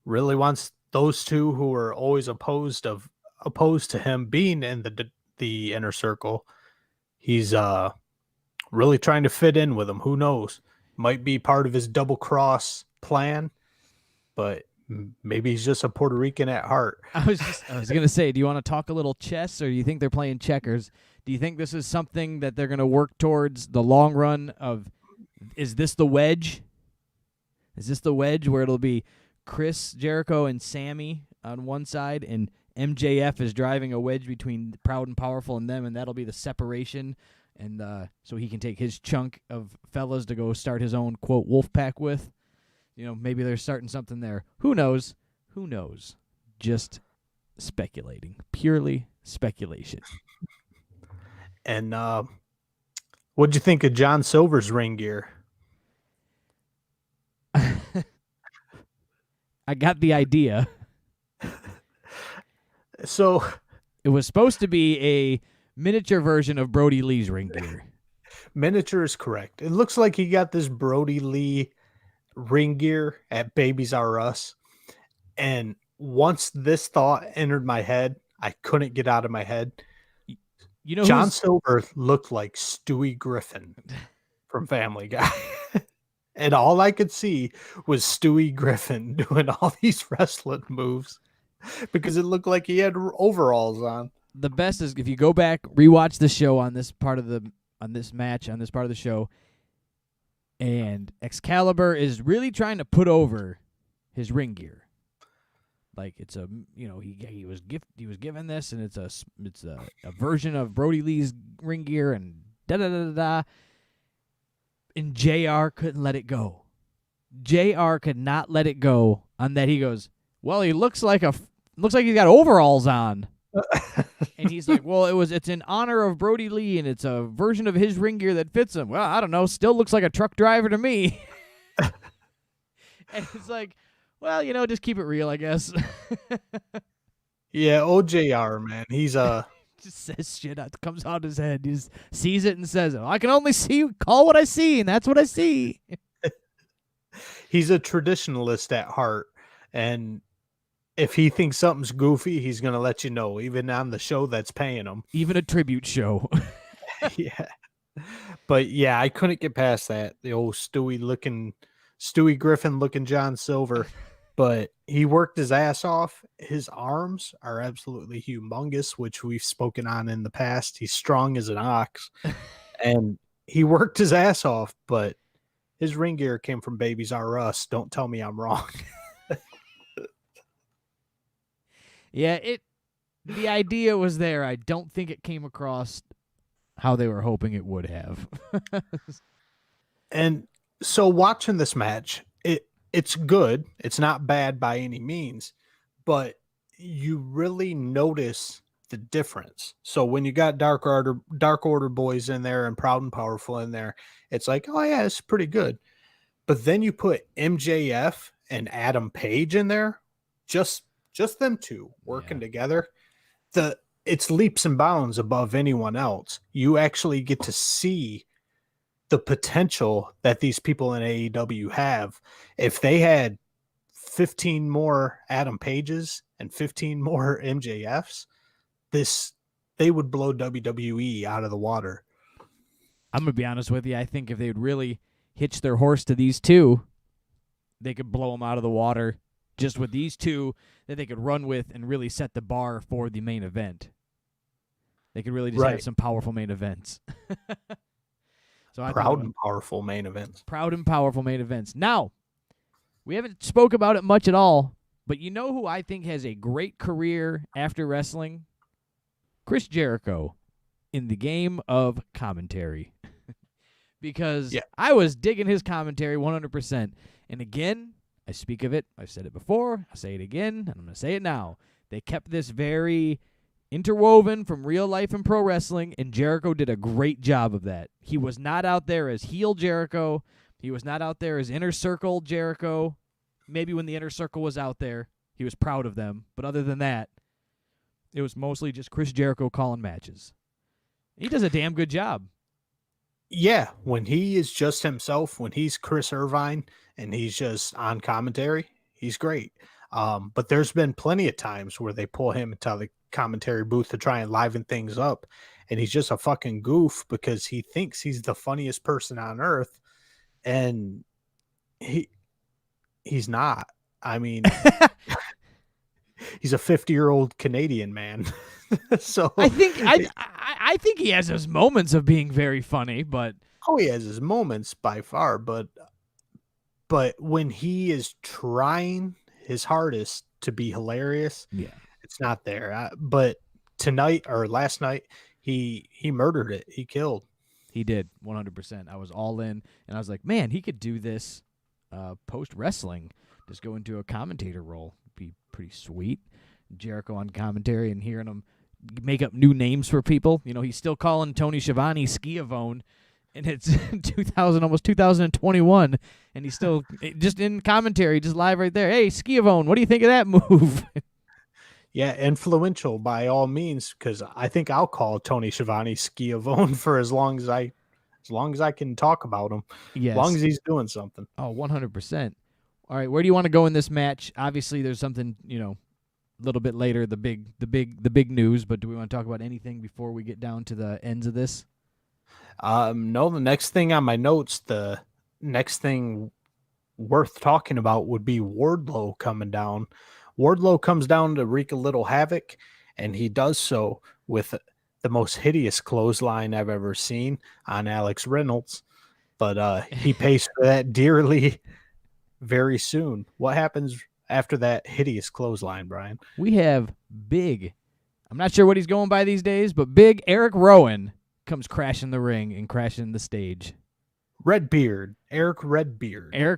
really wants those two who are always opposed to him being in the inner circle. He's really trying to fit in with them. Who knows? Might be part of his double cross plan, but maybe he's just a Puerto Rican at heart. I was gonna say, do you want to talk a little chess, or do you think they're playing checkers? Do you think this is something that they're gonna work towards the long run of? Is this the wedge? Is this the wedge where it'll be Chris Jericho and Sammy on one side, and MJF is driving a wedge between Proud and Powerful and them, and that'll be the separation, and so he can take his chunk of fellas to go start his own, quote, wolf pack with? Maybe they're starting something there. Who knows? Who knows? Just speculating. Purely speculation. And what'd you think of John Silver's ring gear? I got the idea. So it was supposed to be a miniature version of Brodie Lee's ring gear. Miniature is correct. It looks like he got this Brodie Lee ring gear at Babies R Us. And once this thought entered my head, I couldn't get out of my head. John Silver looked like Stewie Griffin from Family Guy. And all I could see was Stewie Griffin doing all these wrestling moves because it looked like he had overalls on. The best is if you go back, rewatch the show on this part of the show, and Excalibur is really trying to put over his ring gear. Like it's he was given this, and it's a version of Brodie Lee's ring gear, and da da da da. And JR couldn't let it go. JR could not let it go on that. He goes, well, he looks like he's got overalls on. And he's like, well, it's in honor of Brodie Lee, and it's a version of his ring gear that fits him. Well, I don't know, still looks like a truck driver to me. And it's like, well, just keep it real, I guess. Yeah, OJR, man. He's just says shit that comes out of his head. He just sees it and says, I can only call what I see, and that's what I see. He's a traditionalist at heart, and if he thinks something's goofy, he's gonna let you know, even on the show that's paying him. Even a tribute show. Yeah. But yeah, I couldn't get past that. The old Stewie Griffin looking John Silver. But he worked his ass off. His arms are absolutely humongous, which we've spoken on in the past. He's strong as an ox. And he worked his ass off, but his ring gear came from Babies R Us. Don't tell me I'm wrong. Yeah, the idea was there. I don't think it came across how they were hoping it would have. And so watching this match, it's good. It's not bad by any means, but you really notice the difference. So when you got Dark Order boys in there and Proud and Powerful in there, it's like, oh yeah, it's pretty good. But then you put MJF and Adam Page in there, just them two working together. It's leaps and bounds above anyone else. You actually get to see the potential that these people in AEW have. If they had 15 more Adam Pages and 15 more MJFs, they would blow WWE out of the water. I'm going to be honest with you. I think if they would really hitch their horse to these two, they could blow them out of the water just with these two that they could run with and really set the bar for the main event. They could really just have some powerful main events. So Proud and powerful main events. Proud and powerful main events. Now, we haven't spoke about it much at all, but you know who I think has a great career after wrestling? Chris Jericho in the game of commentary. Because I was digging his commentary 100%. And again, I speak of it. I've said it before. I'll say it again, and I'm going to say it now. They kept this very interwoven from real life and pro wrestling, and Jericho did a great job of that. He was not out there as heel Jericho. He was not out there as Inner Circle Jericho. Maybe when the Inner Circle was out there, he was proud of them. But other than that, it was mostly just Chris Jericho calling matches. He does a damn good job. Yeah, when he is just himself, when he's Chris Irvine and he's just on commentary, he's great. But there's been plenty of times where they pull him into the commentary booth to try and liven things up, and he's just a fucking goof because he thinks he's the funniest person on earth, and he's not. I mean, he's a 50-year-old Canadian man. So I think he has his moments of being very funny, but he has his moments by far, but when he is trying his hardest to be hilarious, it's not there. But tonight or last night, he murdered it. He killed. He did 100%. I was all in, and I was like, man, he could do this post wrestling. Just go into a commentator role, be pretty sweet. Jericho on commentary and hearing him make up new names for people. You know, he's still calling Tony Schiavone Skiavone, and it's almost 2021, and he's still just in commentary, just live right there. Hey, Skiavone, what do you think of that move? Yeah, influential by all means, because I think I'll call Tony Schiavone Skiavone for as long as I can talk about him. Yes. As long as he's doing something. Oh, 100%. All right, where do you want to go in this match? Obviously, there's something, a little bit later, the big news, but do we want to talk about anything before we get down to the ends of this? No, the next thing on my notes, the next thing worth talking about would be Wardlow coming down. Wardlow comes down to wreak a little havoc, and he does so with the most hideous clothesline I've ever seen on Alex Reynolds. But he pays for that dearly very soon. What happens after that hideous clothesline, Brian? We have big, I'm not sure what he's going by these days, but big Eric Rowan comes crashing the ring and crashing the stage. Eric Redbeard. Eric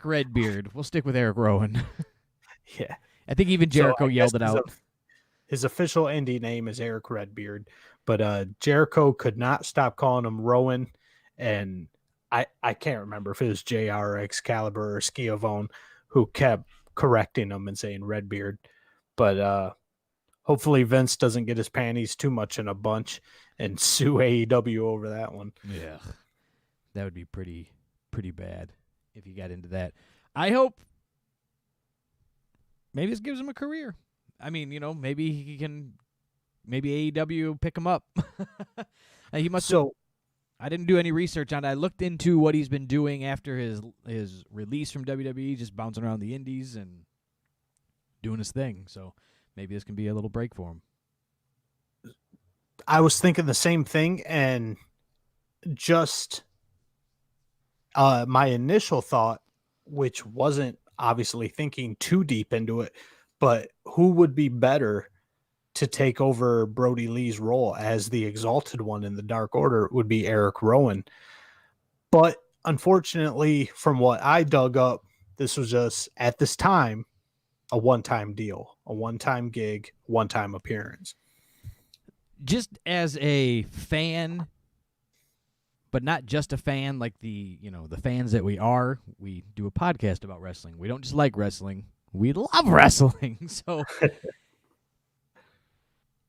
Redbeard. We'll stick with Eric Rowan. Yeah. I think even Jericho yelled it out. His official indie name is Eric Redbeard, but Jericho could not stop calling him Rowan, and I can't remember if it was JR, Excalibur, or Skiavone who kept correcting him and saying Redbeard. But hopefully Vince doesn't get his panties too much in a bunch and sue AEW over that one. Yeah, that would be pretty bad if he got into that. I hope maybe this gives him a career. I mean, maybe he can. Maybe AEW pick him up. He must. So I didn't do any research on it. I looked into what he's been doing after his release from WWE, just bouncing around the indies and doing his thing. So maybe this can be a little break for him. I was thinking the same thing, and just my initial thought, which wasn't obviously thinking too deep into it, but who would be better to take over Brodie Lee's role as the Exalted One in the Dark Order would be Eric Rowan. But unfortunately, from what I dug up, this was just, at this time, a one-time deal, a one-time gig, one-time appearance. Just as a fan, but not just a fan like the fans that we are, we do a podcast about wrestling. We don't just like wrestling. We love wrestling. So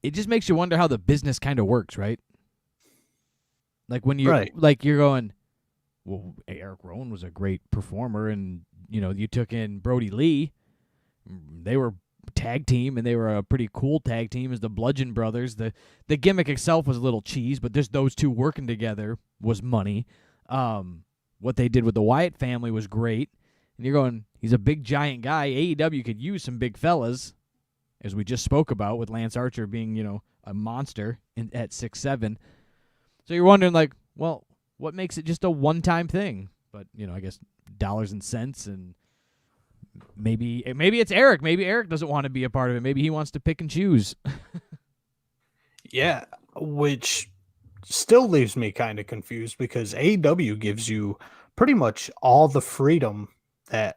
it just makes you wonder how the business kind of works, right? Like when you're you're going, well, Eric Rowan was a great performer, and you took in Brodie Lee. They were tag team, and they were a pretty cool tag team as the Bludgeon Brothers. The gimmick itself was a little cheese, but just those two working together was money. What they did with the Wyatt family was great. And you're going, he's a big giant guy. AEW could use some big fellas, as we just spoke about, with Lance Archer being, a monster at 6'7". So you're wondering, well, what makes it just a one-time thing? But, I guess dollars and cents, and maybe it's Eric. Maybe Eric doesn't want to be a part of it. Maybe he wants to pick and choose. Yeah, which still leaves me kind of confused, because AEW gives you pretty much all the freedom that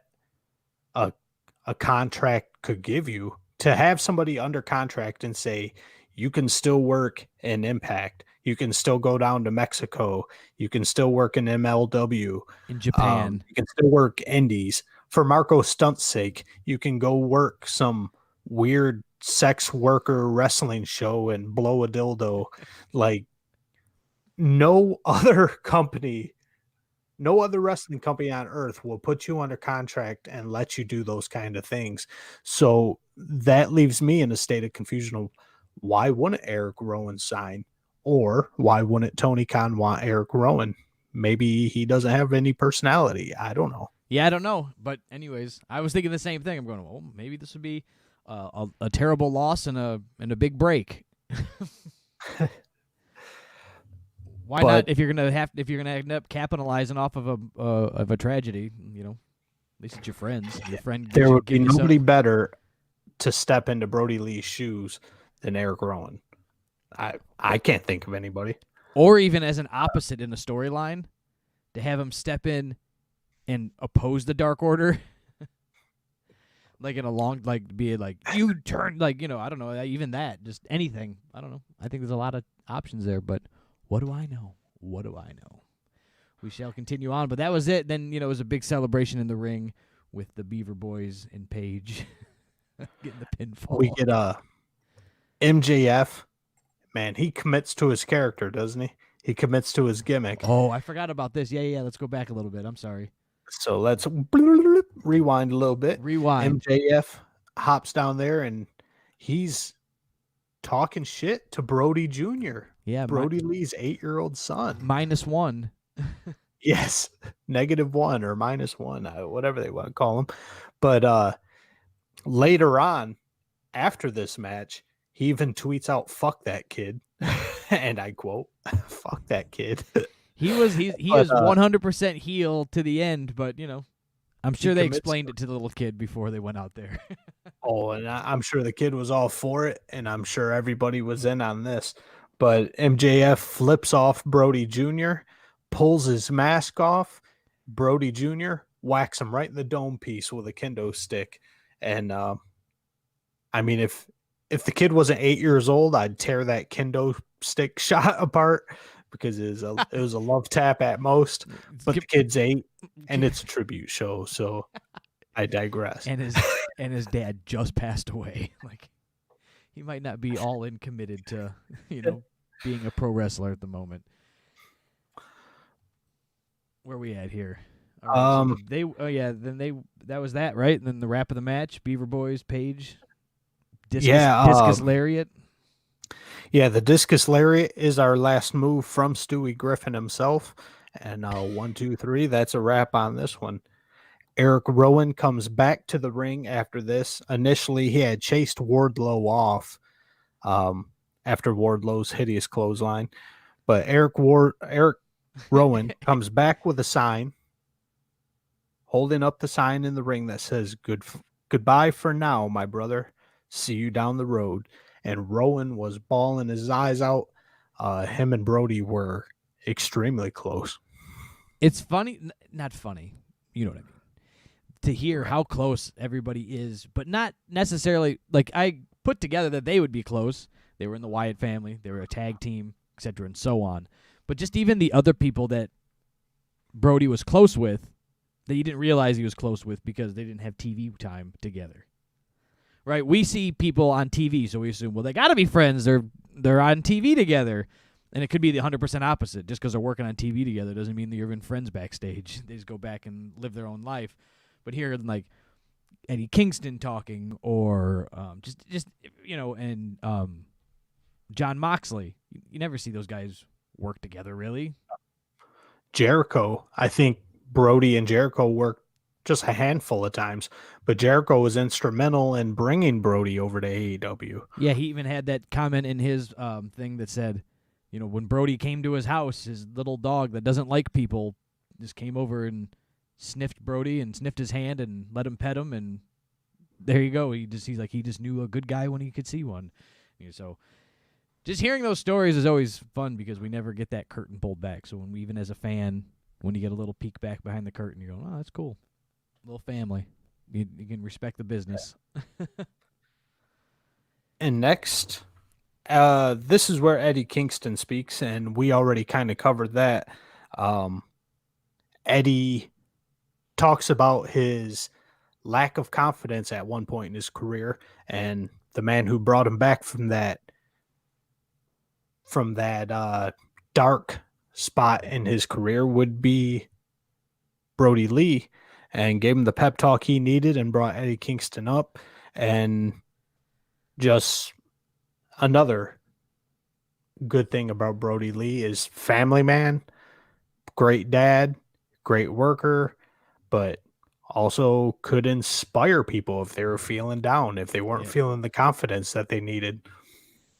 a contract could give you, to have somebody under contract and say, you can still work in Impact, you can still go down to Mexico, you can still work in MLW, in Japan, you can still work indies. For Marco Stunt's sake, you can go work some weird sex worker wrestling show and blow a dildo. Like, no other wrestling company on earth will put you under contract and let you do those kind of things. So that leaves me in a state of confusion of, why wouldn't Eric Rowan sign? Or why wouldn't Tony Khan want Eric Rowan? Maybe he doesn't have any personality. I don't know. Yeah, I don't know. But anyways, I was thinking the same thing. I'm going, well, maybe this would be a terrible loss and a big break. Why not? If you're gonna end up capitalizing off of a tragedy, at least it's your friends. Your friend. There would be nobody better to step into Brodie Lee's shoes than Eric Rowan. I can't think of anybody. Or even as an opposite in a storyline, to have him step in and oppose the Dark Order. You turn, I don't know, even that, just anything. I don't know. I think there's a lot of options there, but what do I know? What do I know? We shall continue on, but that was it. Then, it was a big celebration in the ring with the Beaver Boys and Paige getting the pinfall. We get MJF. Man, he commits to his character, doesn't he? He commits to his gimmick. Oh, I forgot about this. Yeah. Let's go back a little bit. I'm sorry. So let's rewind a little bit. Rewind. MJF hops down there, and he's talking shit to Brodie Jr. Yeah, Brodie Lee's 8-year-old son. -1. Yes, -1 or -1, whatever they want to call him. But later on, after this match, he even tweets out, "Fuck that kid," and I quote, "Fuck that kid." He is 100% heel to the end, but I'm sure they explained it to the little kid before they went out there. Oh, and I'm sure the kid was all for it, and I'm sure everybody was in on this. But MJF flips off Brodie Jr., pulls his mask off. Brodie Jr. whacks him right in the dome piece with a kendo stick. And I mean, if the kid wasn't 8 years old, I'd tear that kendo stick shot apart, because it was a love tap at most. But the kid's 8, and it's a tribute show, so I digress. And his dad just passed away. He might not be all in committed to being a pro wrestler at the moment. Where are we at here? Right, so that was that, right? And then the wrap of the match, Beaver Boys, Paige, Discus lariat. Yeah, the discus lariat is our last move from Stewie Griffin himself. And 1, 2, 3, that's a wrap on this one. Eric Rowan comes back to the ring after this. Initially, he had chased Wardlow off after Wardlow's hideous clothesline. But Eric Rowan comes back with a sign, holding up the sign in the ring that says, goodbye for now, my brother. See you down the road. And Rowan was bawling his eyes out. Him and Brodie were extremely close. It's funny, not funny, you know what I mean, to hear how close everybody is, but not necessarily, like, I put together that they would be close. They were in the Wyatt family. They were a tag team, etc., and so on. But just even the other people that Brodie was close with, that you didn't realize he was close with because they didn't have TV time together. Right? We see people on TV, so we assume, well, they got to be friends. They're on TV together. And it could be the 100% opposite. Just because they're working on TV together doesn't mean that you're even friends backstage. They just go back and live their own life. But here, like Eddie Kingston talking, or just and John Moxley, you never see those guys work together, really. Jericho, I think Brodie and Jericho worked just a handful of times, but Jericho was instrumental in bringing Brodie over to AEW. Yeah, he even had that comment in his thing that said, when Brodie came to his house, his little dog that doesn't like people just came over and sniffed Brodie and sniffed his hand and let him pet him, and there you go. He just knew a good guy when he could see one. So just hearing those stories is always fun because we never get that curtain pulled back. So even as a fan, when you get a little peek back behind the curtain, you're going, oh, that's cool. Little family. You can respect the business. And next, this is where Eddie Kingston speaks, and we already kind of covered that. Eddie talks about his lack of confidence at one point in his career, and the man who brought him back from that dark spot in his career would be Brodie Lee, and gave him the pep talk he needed and brought Eddie Kingston up. And just another good thing about Brodie Lee is family man, great dad, great worker, but also could inspire people if they were feeling down, if they weren't feeling the confidence that they needed.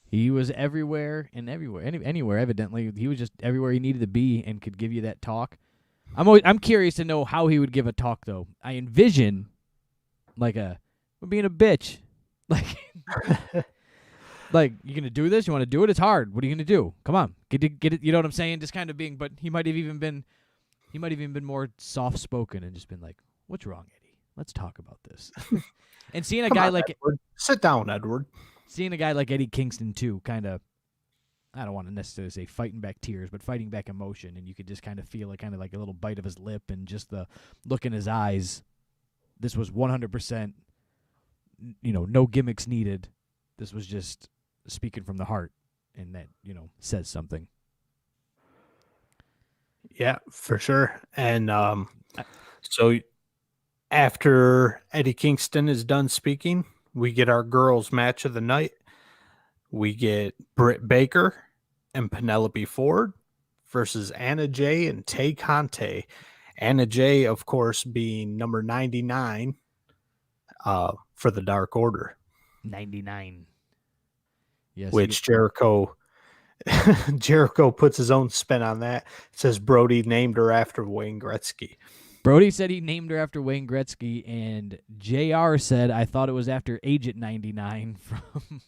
He was everywhere and everywhere, anywhere. Evidently, he was just everywhere he needed to be and could give you that talk. I'm curious to know how he would give a talk, though. I envision we're being a bitch, like you gonna do this? You want to do it? It's hard. What are you gonna do? Come on, get it. You know what I'm saying? Just kind of being, but he might have even been more soft spoken and just been like, "What's wrong, Eddie? Let's talk about this." And seeing a guy like Edward. Sit down, Edward. Seeing a guy like Eddie Kingston too, kind of, I don't want to necessarily say fighting back tears, but fighting back emotion, and you could just kind of feel it, kind of like a little bite of his lip and just the look in his eyes. This was 100%, no gimmicks needed. This was just speaking from the heart, and that, says something. Yeah, for sure. And so after Eddie Kingston is done speaking, we get our girls' match of the night. We get Britt Baker and Penelope Ford versus Anna Jay and Tay Conte. Anna Jay, of course, being number 99 for the Dark Order. 99. Yes. Which Jericho puts his own spin on that. It says Brodie named her after Wayne Gretzky. Brodie said he named her after Wayne Gretzky, and JR said, I thought it was after Agent 99 from...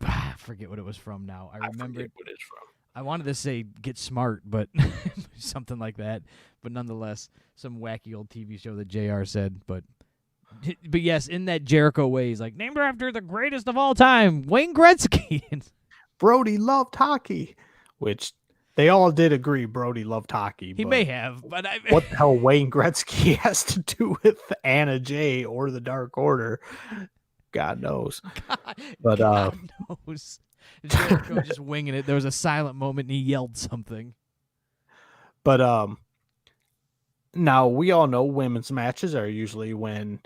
I forget what it was from now. I remember what it's from. I wanted to say Get Smart, but something like that. But nonetheless, some wacky old TV show that JR said. But yes, in that Jericho way, he's like, named her after the greatest of all time, Wayne Gretzky. Brodie loved hockey, which they all did agree Brodie loved hockey. He may have, but what the hell Wayne Gretzky has to do with Anna Jay or the Dark Order? God knows. God knows. Jericho just winging it. There was a silent moment and he yelled something. But now we all know women's matches are usually when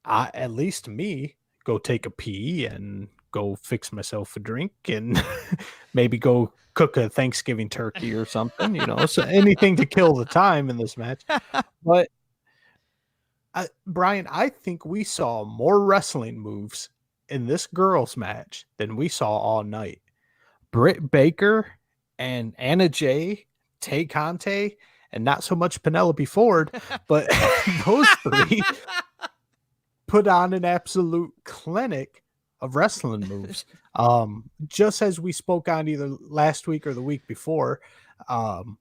at least me, go take a pee and go fix myself a drink and maybe go cook a Thanksgiving turkey or something, so anything to kill the time in this match. But Brian, I think we saw more wrestling moves in this girls match than we saw all night. Britt Baker and Anna Jay, Tay Conte, and not so much Penelope Ford, but those three put on an absolute clinic of wrestling moves. Just as we spoke on either last week or the week before, Adam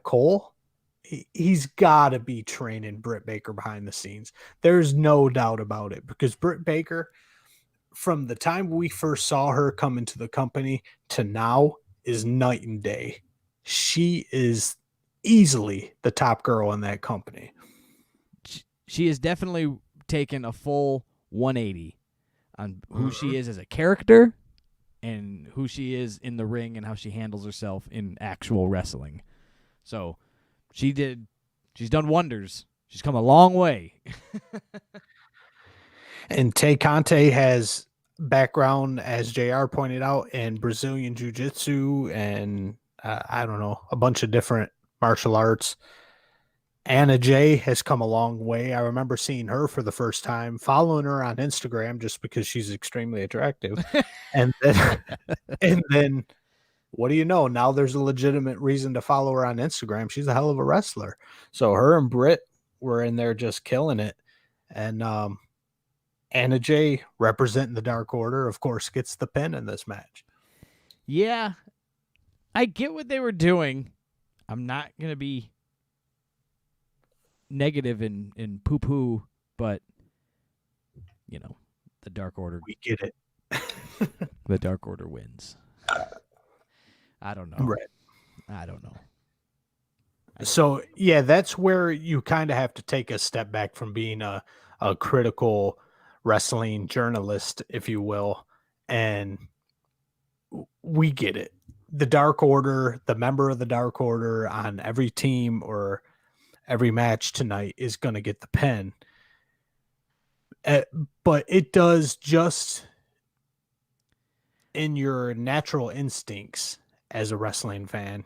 Cole, he's got to be training Britt Baker behind the scenes. There's no doubt about it, because Britt Baker, from the time we first saw her come into the company to now, is night and day. She is easily the top girl in that company. She has definitely taken a full 180 on who she is as a character and who she is in the ring and how she handles herself in actual wrestling. So she's done wonders. She's come a long way. And Tay Conte has background, as JR pointed out, in Brazilian Jiu-Jitsu and I don't know, a bunch of different martial arts. Anna Jay has come a long way. I remember seeing her for the first time, following her on Instagram just because she's extremely attractive. and then what do you know? Now there's a legitimate reason to follow her on Instagram. She's a hell of a wrestler. So her and Britt were in there just killing it. And Anna Jay, representing the Dark Order, of course, gets the pin in this match. Yeah, I get what they were doing. I'm not going to be negative in poo-poo, but, the Dark Order. We get it. The Dark Order wins. I don't know. Right. I don't know. So, yeah, that's where you kind of have to take a step back from being a critical wrestling journalist, if you will, and we get it. The Dark Order, the member of the Dark Order on every team or every match tonight is going to get the pin. But it does just in your natural instincts as a wrestling fan.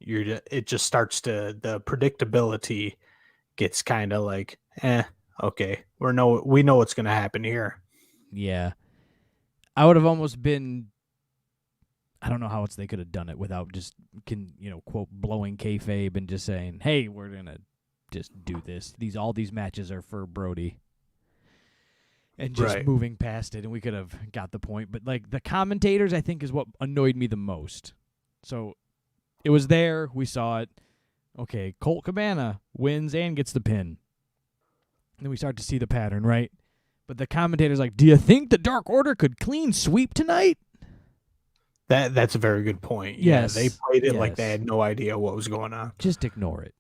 It just starts to, the predictability gets kind of like, okay, we know what's going to happen here. Yeah. I would have almost been, I don't know how else they could have done it without just, quote, blowing kayfabe and just saying, hey, we're going to just do this. All these matches are for Brodie. And just moving past it, and we could have got the point. But, the commentators, I think, is what annoyed me the most. So, it was there. We saw it. Okay, Colt Cabana wins and gets the pin. And then we start to see the pattern, right? But the commentator's like, do you think the Dark Order could clean sweep tonight? That's a very good point. Yes. Yeah, they played it like they had no idea what was going on. Just ignore it.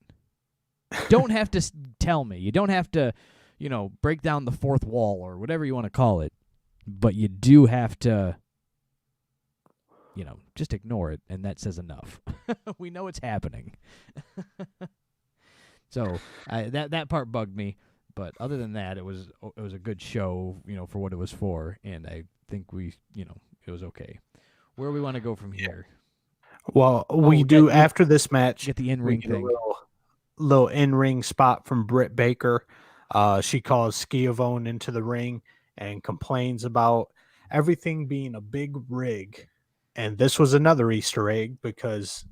Don't have to tell me. You don't have to, break down the fourth wall or whatever you want to call it. But you do have to, just ignore it, and that says enough. We know it's happening. So that part bugged me. But other than that, it was a good show, for what it was for, and I think it was okay. Where do we want to go from here? Well, we do after this match. Get the in-ring thing. A little in-ring spot from Britt Baker. She calls Schiavone into the ring and complains about everything being a big rig. And this was another Easter egg because,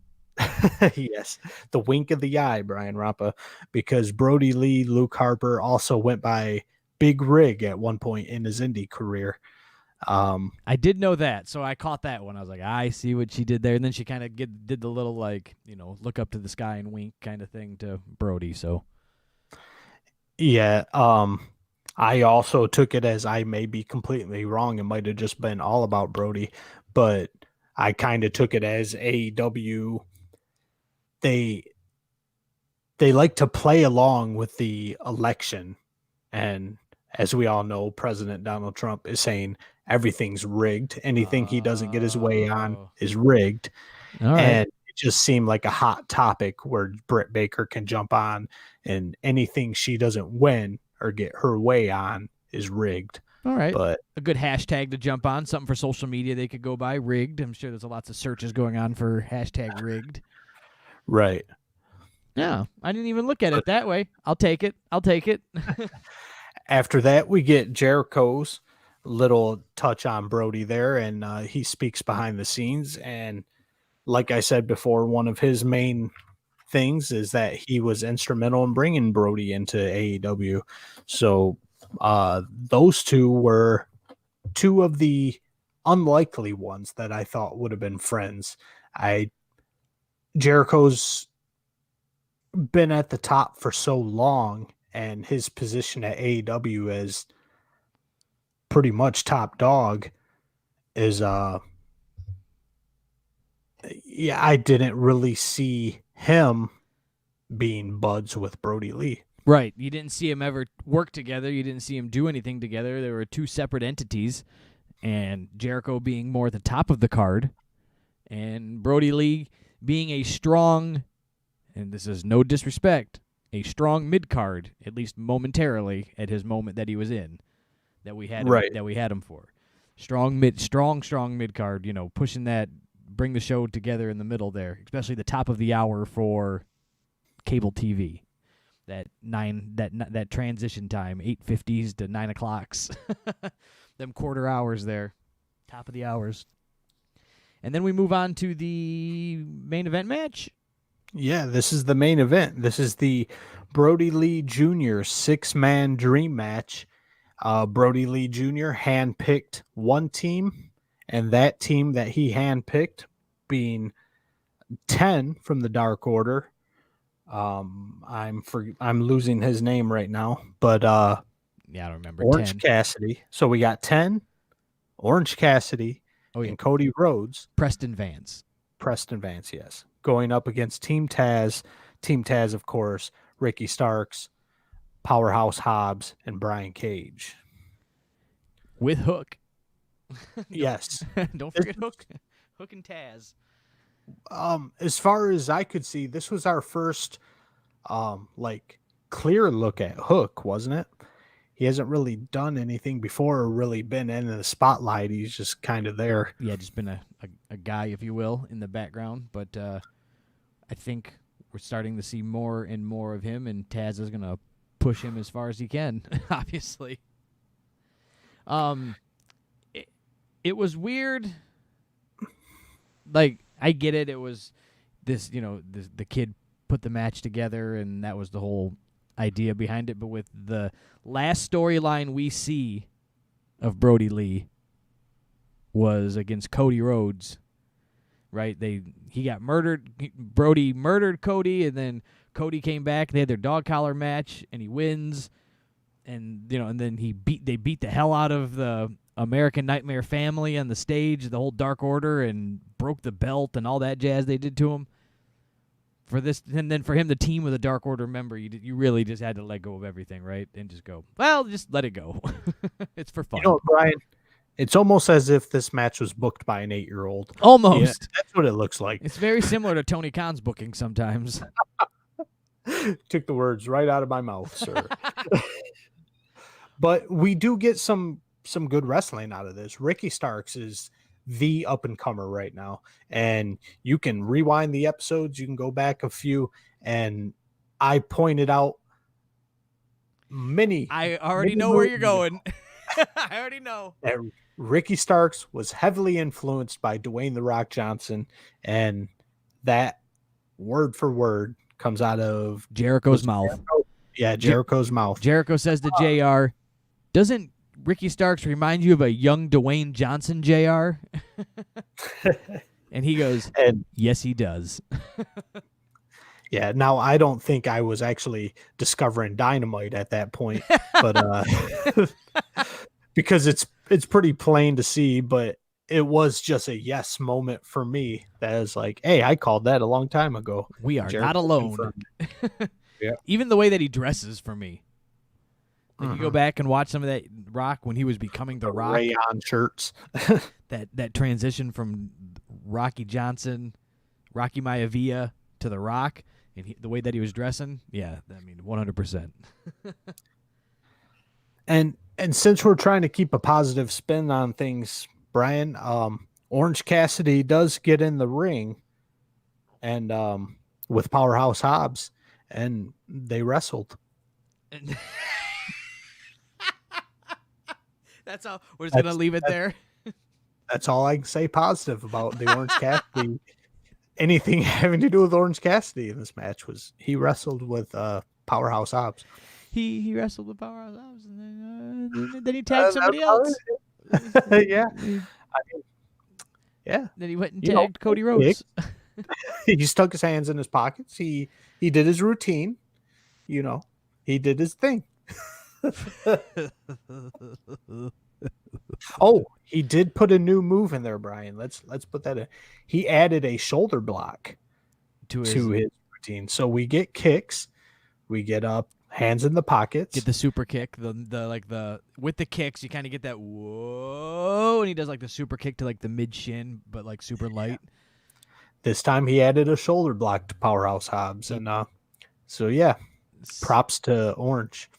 yes, the wink of the eye, Brian Rampa, because Brodie Lee, Luke Harper also went by Big Rig at one point in his indie career. I did know that, so I caught that one. I was like, I see what she did there. And then she kind of did the little, look up to the sky and wink kind of thing to Brodie. So, yeah, I also took it as, I may be completely wrong. It might have just been all about Brodie, but I kind of took it as AEW. They like to play along with the election. And as we all know, President Donald Trump is saying everything's rigged. Anything he doesn't get his way on is rigged. All right. And it just seemed like a hot topic where Britt Baker can jump on, and anything she doesn't win or get her way on is rigged. All right. But a good hashtag to jump on, something for social media they could go by, rigged. I'm sure there's lots of searches going on for hashtag rigged. right. Yeah, I didn't even look at it that way. I'll take it. After that, we get Jericho's little touch on Brodie there, and he speaks behind the scenes. And like I said before, one of his main things is that he was instrumental in bringing Brodie into AEW. So those two were two of the unlikely ones that I thought would have been friends. Jericho's been at the top for so long, and his position at AEW as pretty much top dog is I didn't really see him being buds with Brodie Lee. Right. You didn't see him ever work together. You didn't see him do anything together. There were two separate entities, and Jericho being more at the top of the card, and Brodie Lee being a strong, and this is no disrespect, a strong mid-card, at least momentarily at his moment that he was in, that we had him for. Strong mid-card, pushing that, bring the show together in the middle there, especially the top of the hour for cable TV. That transition time, 8:50s to 9 o'clocks, them quarter hours there, top of the hours. And then we move on to the main event match. Yeah, this is the main event. This is the Brodie Lee Jr. 6-man dream match. Brodie Lee Jr. handpicked one team, and that team that he handpicked being 10 from the Dark Order. I'm losing his name right now, but I don't remember. Orange 10. Cassidy. So we got 10, Orange Cassidy, and Cody Rhodes. Preston Vance, yes. Going up against Team Taz. Team Taz, of course, Ricky Starks, Powerhouse Hobbs, and Brian Cage. With Hook. Yes. Don't forget Hook. Hook and Taz. As far as I could see, this was our first clear look at Hook, wasn't it? He hasn't really done anything before or really been in the spotlight. He's just kind of there. Yeah, just been a guy, if you will, in the background. But I think we're starting to see more and more of him, and Taz is going to push him as far as he can, obviously. It was weird. Like, I get it. It was this, the kid put the match together, and that was the whole idea behind it. But with the last storyline we see of Brodie Lee was against Cody Rhodes, right? He got murdered. Brodie murdered Cody, and then Cody came back. They had their dog collar match, and he wins. And and then they beat the hell out of the American Nightmare family on the stage, the whole Dark Order, and broke the belt and all that jazz they did to him. For this, and then for him, the team with a Dark Order member, you really just had to let go of everything, right? And just go, well, just let it go. It's for fun. Brian, it's almost as if this match was booked by an 8-year-old. Almost. Yeah, that's what it looks like. It's very similar to Tony Khan's booking sometimes. Took the words right out of my mouth, sir. But we do get some good wrestling out of this. Ricky Starks is the up-and-comer right now. And you can rewind the episodes. You can go back a few. And I pointed out I already know where you're going. I already know. That Ricky Starks was heavily influenced by Dwayne "The Rock" Johnson. And that word for word comes out of Jericho's mouth. Yeah, Jericho's mouth. Jericho says to JR, doesn't Ricky Starks remind you of a young Dwayne Johnson, JR? And he goes, yes, he does. Yeah, now I don't think I was actually discovering Dynamite at that point, but because it's pretty plain to see, but it was just a yes moment for me. That is like, hey, I called that a long time ago. We are not alone. Yeah. Even the way that he dresses for me. Like you go back and watch some of that Rock when he was becoming the Rock. Rayon shirts. that transition from Rocky Johnson, Rocky Maivia to the Rock, and the way that he was dressing. Yeah, 100%. And since we're trying to keep a positive spin on things, Brian, Orange Cassidy does get in the ring and with Powerhouse Hobbs, and they wrestled. That's all. We're just gonna leave it there. That's all I can say positive about the Orange Cassidy. Anything having to do with Orange Cassidy in this match was he wrestled with Powerhouse Hobbs. He wrestled with Powerhouse Hobbs, and then he tagged somebody else. Yeah. Then he went and tagged Cody Rhodes. He stuck his hands in his pockets. He did his routine. He did his thing. Oh, he did put a new move in there, Brian. Let's put that in. He added a shoulder block to his routine. So we get kicks, we get up, hands in the pockets. Get the super kick, the with the kicks, you kind of get that whoa, and he does like the super kick to like the mid shin, but like super light. This time he added a shoulder block to Powerhouse Hobbs, and so yeah, props to Orange.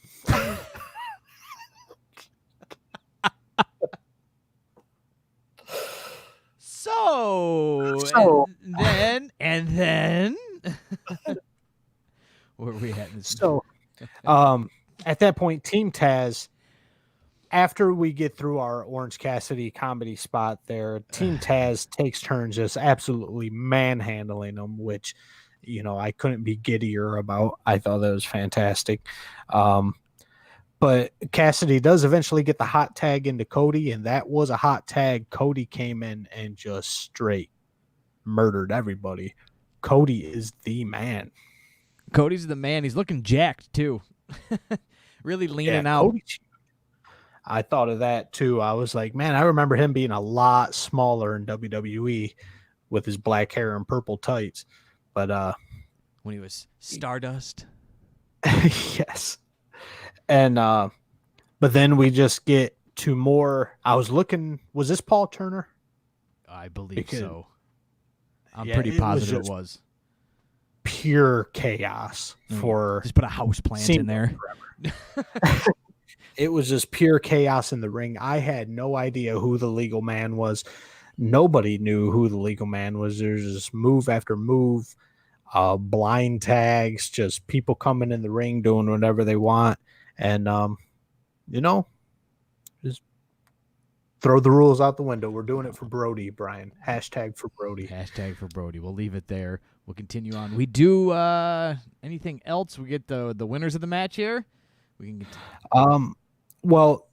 And then where are we at? So, at that point, Team Taz, after we get through our Orange Cassidy comedy spot there, Team Taz takes turns just absolutely manhandling them, which, I couldn't be giddier about. I thought that was fantastic. But Cassidy does eventually get the hot tag into Cody, and that was a hot tag. Cody came in and just straight murdered everybody. Cody is the man. Cody's the man. He's looking jacked, too. Really leaning out. Cody's, I thought of that, too. I was like, man, I remember him being a lot smaller in WWE with his black hair and purple tights. But when he was Stardust. Yes. And but then we just get to more. I was looking. Was this Paul Turner? I believe so. I'm pretty positive it was pure chaos for. Just put a house plant in there. It was just pure chaos in the ring. I had no idea who the legal man was. Nobody knew who the legal man was. There's just move after move, blind tags, just people coming in the ring doing whatever they want. And, just throw the rules out the window. We're doing it for Brodie, Brian. Hashtag for Brodie. Hashtag for Brodie. We'll leave it there. We'll continue on. We do anything else? We get the winners of the match here. We can get well,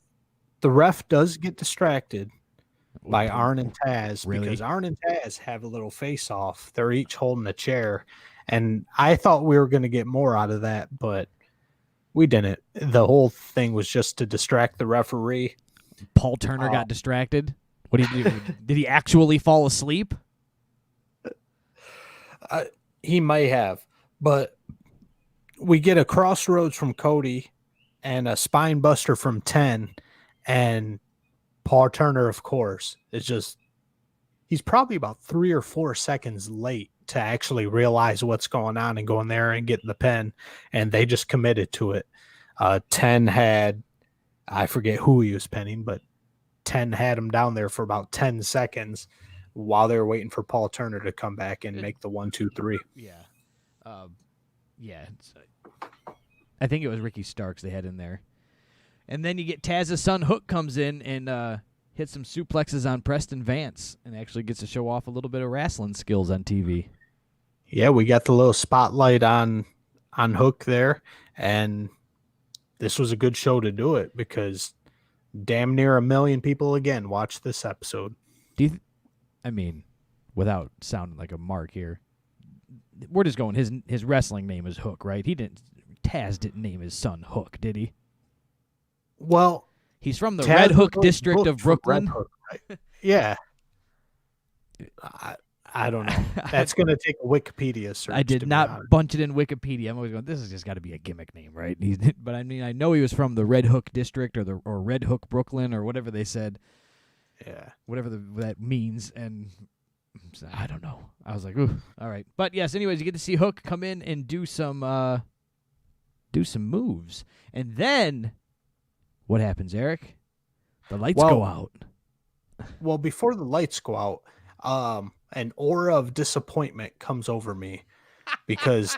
the ref does get distracted by Arn and Taz because Arn and Taz have a little face-off. They're each holding a chair, and I thought we were going to get more out of that, but we didn't. The whole thing was just to distract the referee. Paul Turner got distracted. What did he do? Did he actually fall asleep? He may have, but we get a crossroads from Cody and a spine buster from 10, and Paul Turner, of course, is just, he's probably about 3 or 4 seconds late to actually realize what's going on and go in there and get the pin, and they just committed to it. 10 had, I forget who he was pinning, but 10 had him down there for about 10 seconds while they were waiting for Paul Turner to come back and make the 1, 2, 3. Yeah. I think it was Ricky Starks they had in there. And then you get Taz's son Hook comes in and hits some suplexes on Preston Vance and actually gets to show off a little bit of wrestling skills on TV. Yeah, we got the little spotlight on Hook there, and this was a good show to do it because damn near 1 million people again watched this episode. Without sounding like a mark here, we're just going. His wrestling name is Hook, right? Taz didn't name his son Hook, did he? Well, he's from the Red Hook district of Brooklyn. Hook, right? Yeah. I don't know. That's going to take a Wikipedia search. I did not bunch it in Wikipedia. I'm always going, this has just got to be a gimmick name, right? But I know he was from the Red Hook district or Red Hook Brooklyn or whatever they said. Yeah. Whatever that means. And I don't know. I was like, ooh, all right. But yes, anyways, you get to see Hook come in and do some moves. And then What happens, Eric? The lights go out. Well, before the lights go out, an aura of disappointment comes over me because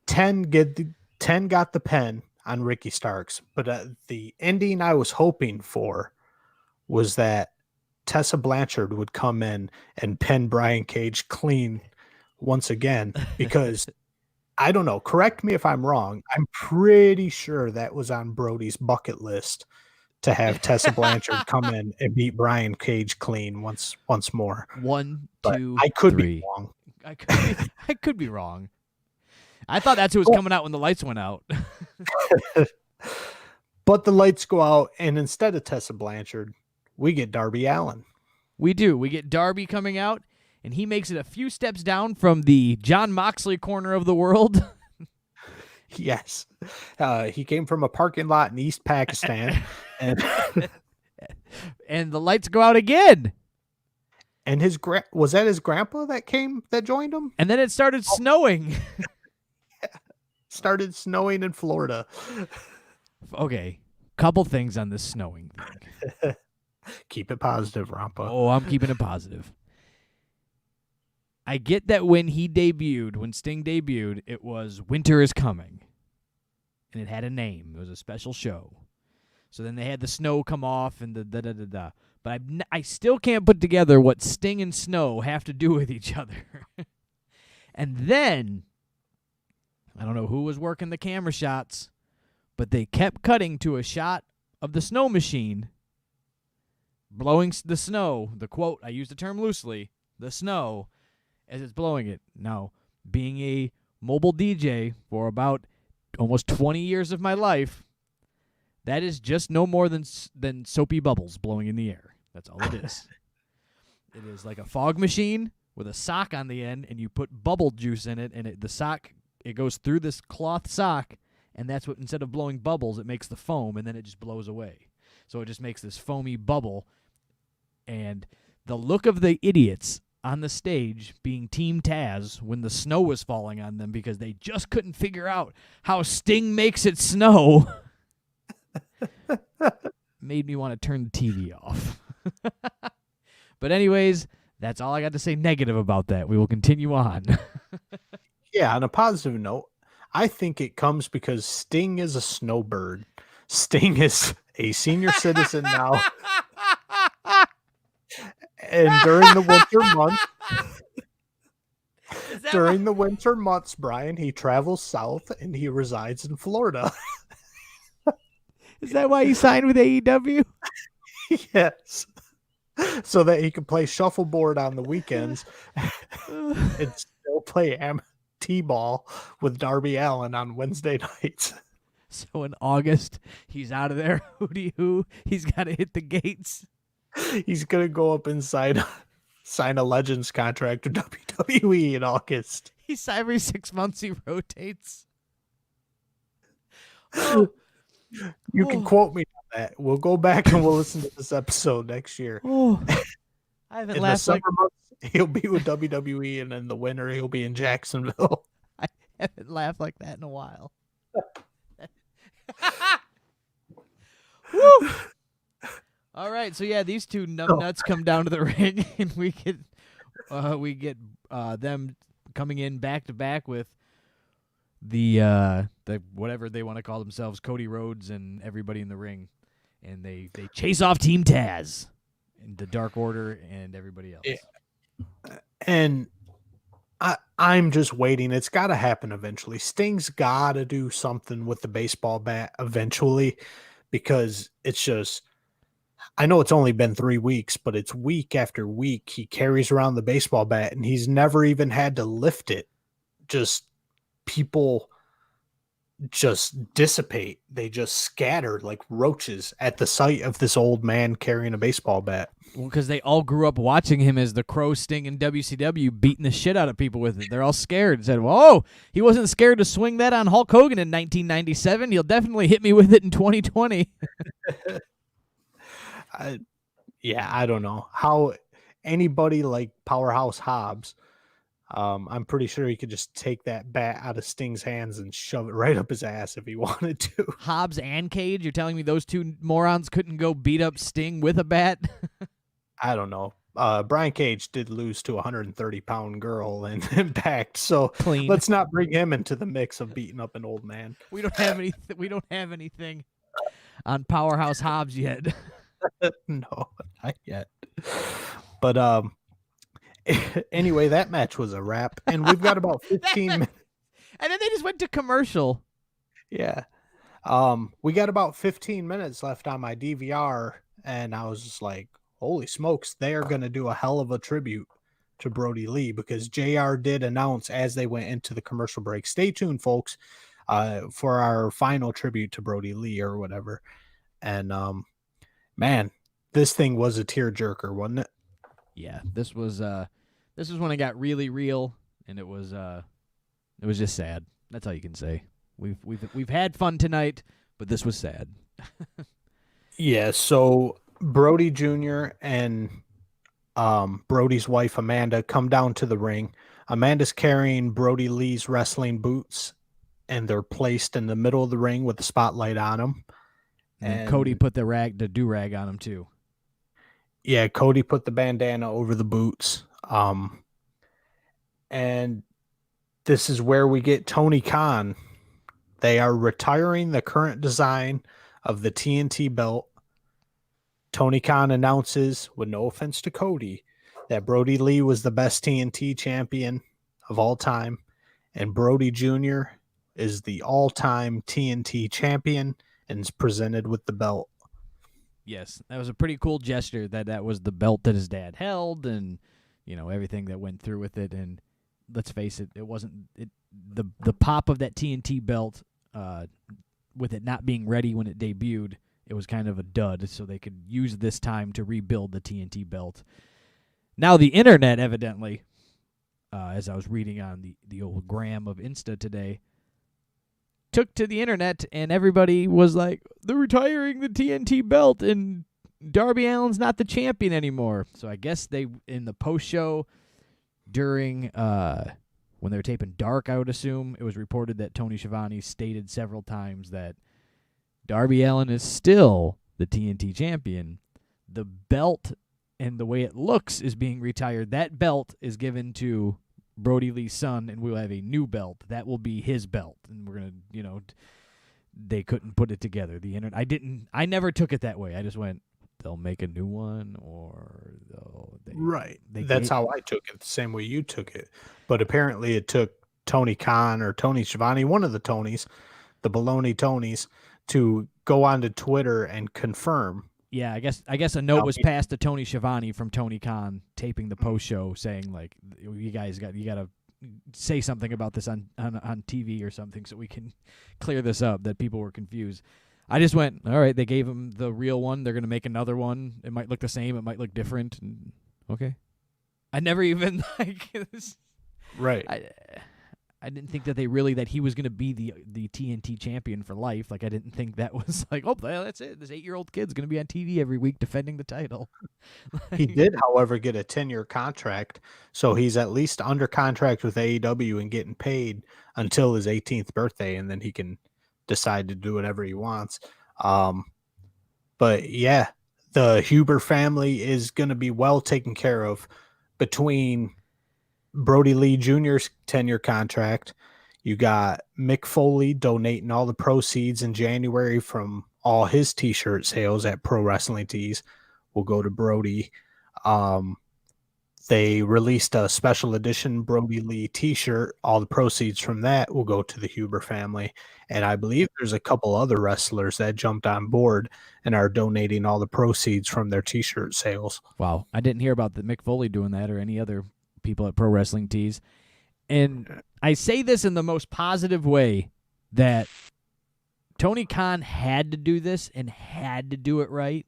10 got the pen on Ricky Starks, but the ending I was hoping for was that Tessa Blanchard would come in and pin Brian Cage clean once again, because I don't know, correct me if I'm wrong, I'm pretty sure that was on Brodie's bucket list to have Tessa Blanchard come in and beat Brian Cage clean once more. 1, But 2, I could 3. be wrong. I could be wrong. I thought that's who was coming out when the lights went out. But the lights go out, and instead of Tessa Blanchard, we get Darby Allin. We do. We get Darby coming out, and he makes it a few steps down from the Jon Moxley corner of the world. Yes. He came from a parking lot in East Pakistan. and and the lights go out again. And was that his grandpa that joined him? And then it started snowing. Started snowing in Florida. Okay. Couple things on this snowing thing. Keep it positive, Rampa. Oh, I'm keeping it positive. I get that when Sting debuted, it was Winter is Coming. And it had a name. It was a special show. So then they had the snow come off and the da-da-da-da. But I still can't put together what Sting and snow have to do with each other. And then, I don't know who was working the camera shots, but they kept cutting to a shot of the snow machine blowing the snow. The quote, I use the term loosely, the snow, as it's blowing it. Now, being a mobile DJ for about almost 20 years of my life, that is just no more than soapy bubbles blowing in the air. That's all it is. It is like a fog machine with a sock on the end, and you put bubble juice in it, and it goes through this cloth sock, and that's what, instead of blowing bubbles, it makes the foam, and then it just blows away. So it just makes this foamy bubble, and the look of the idiots on the stage being Team Taz when the snow was falling on them because they just couldn't figure out how Sting makes it snow made me want to turn the TV off. But anyways, that's all I got to say negative about that. We will continue on. Yeah, on a positive note, I think it comes because Sting is a snowbird. Sting is a senior citizen now. And during the winter months, Brian, he travels south and he resides in Florida. Is that why you signed with AEW? Yes. So that he can play shuffleboard on the weekends and still play T-ball with Darby Allin on Wednesday nights. So in August, he's out of there. Hooty-hoo. He's got to hit the gates. He's going to go up and sign a Legends contract with WWE in August. Every 6 months he rotates. Oh. You can quote me on that. We'll go back and we'll listen to this episode next year. Oh. I haven't laughed in the summer months, he'll be with WWE, and in the winter, he'll be in Jacksonville. I haven't laughed like that in a while. Woo! All right, so yeah, these two numbnuts come down to the ring, and we get them coming in back to back with the whatever they want to call themselves, Cody Rhodes and everybody in the ring, and they chase off Team Taz and the Dark Order and everybody else. Yeah. And I'm just waiting. It's got to happen eventually. Sting's got to do something with the baseball bat eventually, because it's just, I know it's only been 3 weeks, but it's week after week he carries around the baseball bat and he's never even had to lift it. Just people just dissipate. They just scatter like roaches at the sight of this old man carrying a baseball bat. Well, because they all grew up watching him as the Crow Sting in WCW, beating the shit out of people with it. They're all scared and said, whoa, he wasn't scared to swing that on Hulk Hogan in 1997. He'll definitely hit me with it in 2020. I don't know how anybody like Powerhouse Hobbs, I'm pretty sure he could just take that bat out of Sting's hands and shove it right up his ass if he wanted to. Hobbs and Cage, you're telling me those two morons couldn't go beat up Sting with a bat? I don't know. Brian Cage did lose to a 130-pound girl in Impact, so Clean. let's not bring him into the mix of beating up an old man. We don't have anything on Powerhouse Hobbs yet. No, not yet. But anyway, that match was a wrap, and we've got about 15 minutes. And then they just went to commercial. Yeah. We got about 15 minutes left on my DVR, and I was just like, holy smokes, they are going to do a hell of a tribute to Brodie Lee, because JR did announce as they went into the commercial break, stay tuned, folks, for our final tribute to Brodie Lee or whatever. And man, this thing was a tearjerker, wasn't it? Yeah, this was when it got really real, and it was just sad. That's all you can say. We've had fun tonight, but this was sad. Yeah, so Brodie Jr. and Brodie's wife Amanda come down to the ring. Amanda's carrying Brodie Lee's wrestling boots, and they're placed in the middle of the ring with the spotlight on them. And Cody put the do-rag on him too. Yeah, Cody put the bandana over the boots. And this is where we get Tony Khan. They are retiring the current design of the TNT belt. Tony Khan announces, with no offense to Cody, that Brodie Lee was the best TNT champion of all time, and Brodie Jr. is the all-time TNT champion and is presented with the belt. Yes, that was a pretty cool gesture. That was the belt that his dad held, and everything that went through with it. And let's face it, it wasn't the pop of that TNT belt, with it not being ready when it debuted. It was kind of a dud, so they could use this time to rebuild the TNT belt. Now the internet, evidently, as I was reading on the old gram of Insta today, took to the internet, and everybody was like, they're retiring the TNT belt, and Darby Allin's not the champion anymore. So I guess they, in the post-show, during when they were taping Dark, I would assume, it was reported that Tony Schiavone stated several times that Darby Allin is still the TNT champion. The belt and the way it looks is being retired. That belt is given to Brodie Lee's son, and we'll have a new belt. That will be his belt. And we're going to, they couldn't put it together. The internet, I never took it that way. I just went, they'll make a new one, or That's how I took it, the same way you took it. But apparently it took Tony Khan or Tony Schiavone, one of the Tonys, the baloney Tonys, to go onto Twitter and confirm. Yeah, I guess a note was passed to Tony Schiavone from Tony Khan taping the post show, saying like, you got to say something about this on TV or something so we can clear this up, that people were confused. I just went, all right, they gave him the real one. They're going to make another one. It might look the same. It might look different. And, okay. I never even Right. I didn't think that he was going to be the TNT champion for life. Like, I didn't think that was like, oh, well, that's it. This 8-year-old kid's going to be on TV every week defending the title. He did, however, get a 10-year contract, so he's at least under contract with AEW and getting paid until his 18th birthday, and then he can decide to do whatever he wants. But yeah, the Huber family is going to be well taken care of between Brodie Lee Jr.'s 10-year contract. You got Mick Foley donating all the proceeds in January from all his t-shirt sales at Pro Wrestling Tees will go to Brodie. They released a special edition Brodie Lee t-shirt. All the proceeds from that will go to the Huber family. And I believe there's a couple other wrestlers that jumped on board and are donating all the proceeds from their t-shirt sales. Wow. I didn't hear about the Mick Foley doing that or any other people at Pro Wrestling Tees. And I say this in the most positive way, that Tony Khan had to do this and had to do it right.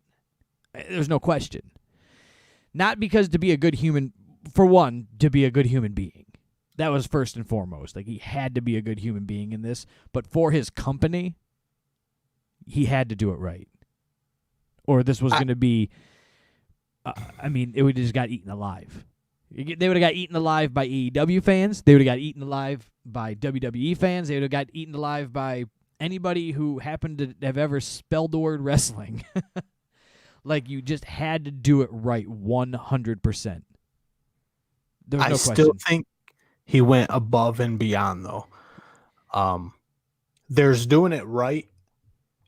There's no question. Not because to be a good human, for one, to be a good human being. That was first and foremost. Like, he had to be a good human being in this. But for his company, he had to do it right. Or this was going to be, it would just got eaten alive. They would have got eaten alive by AEW fans. They would have got eaten alive by WWE fans. They would have got eaten alive by anybody who happened to have ever spelled the word wrestling. Like, you just had to do it right 100%. There was no question. Still think he went above and beyond, though. There's doing it right,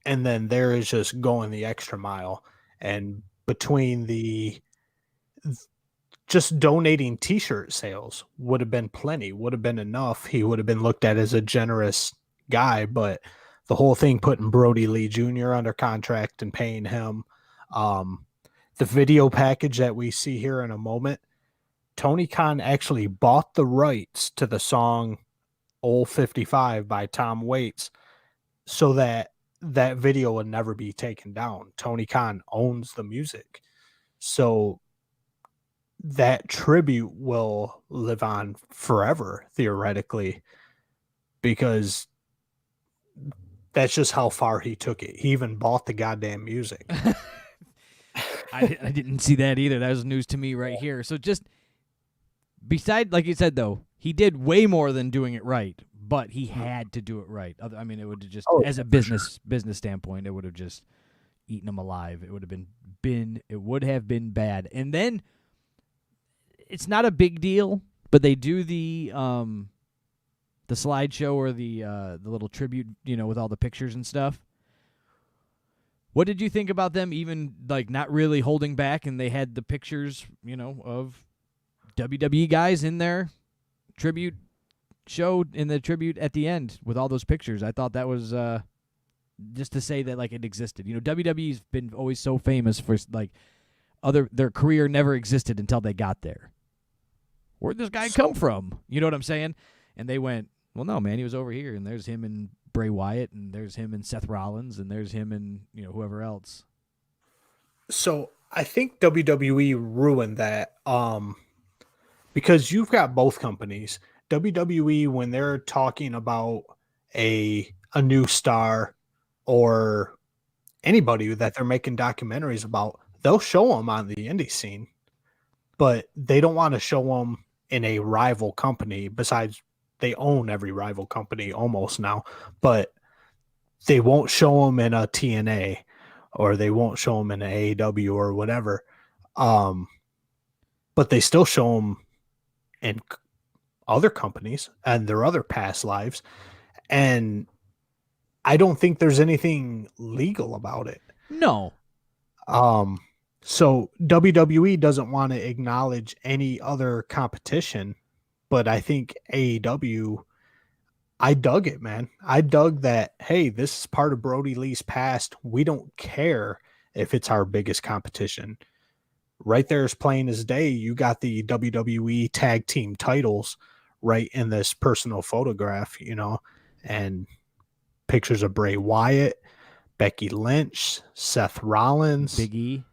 and then there is just going the extra mile. And between just donating T-shirt sales would have been plenty, would have been enough. He would have been looked at as a generous guy, but the whole thing putting Brodie Lee Jr. under contract and paying him, the video package that we see here in a moment, Tony Khan actually bought the rights to the song Old 55 by Tom Waits so that video would never be taken down. Tony Khan owns the music. So that tribute will live on forever, theoretically, because that's just how far he took it. He even bought the goddamn music. I didn't see that either. That was news to me right here. So just beside, like you said, though, he did way more than doing it right, but he had to do it right. I mean, it would have just, as a business standpoint, it would have just eaten him alive. It would have been bad. And then it's not a big deal, but they do the slideshow or the little tribute, with all the pictures and stuff. What did you think about them even, like, not really holding back, and they had the pictures, of WWE guys in their tribute show, in the tribute at the end with all those pictures? I thought that was just to say that, like, it existed. WWE's been always so famous for, like, their career never existed until they got there. Where'd this guy come from? You know what I'm saying? And they went, well, no, man, he was over here, and there's him and Bray Wyatt, and there's him and Seth Rollins, and there's him and whoever else. So I think WWE ruined that because you've got both companies. WWE, when they're talking about a new star or anybody that they're making documentaries about, they'll show them on the indie scene, but they don't want to show them in a rival company. Besides, they own every rival company almost now, but they won't show them in a TNA, or they won't show them in an AEW or whatever. But they still show them in other companies and their other past lives. And I don't think there's anything legal about it. No. So WWE doesn't want to acknowledge any other competition, but I think AEW, I dug it, man. I dug that, hey, this is part of Brodie Lee's past. We don't care if it's our biggest competition. Right there is plain as day. You got the WWE tag team titles right in this personal photograph, and pictures of Bray Wyatt, Becky Lynch, Seth Rollins, Big E.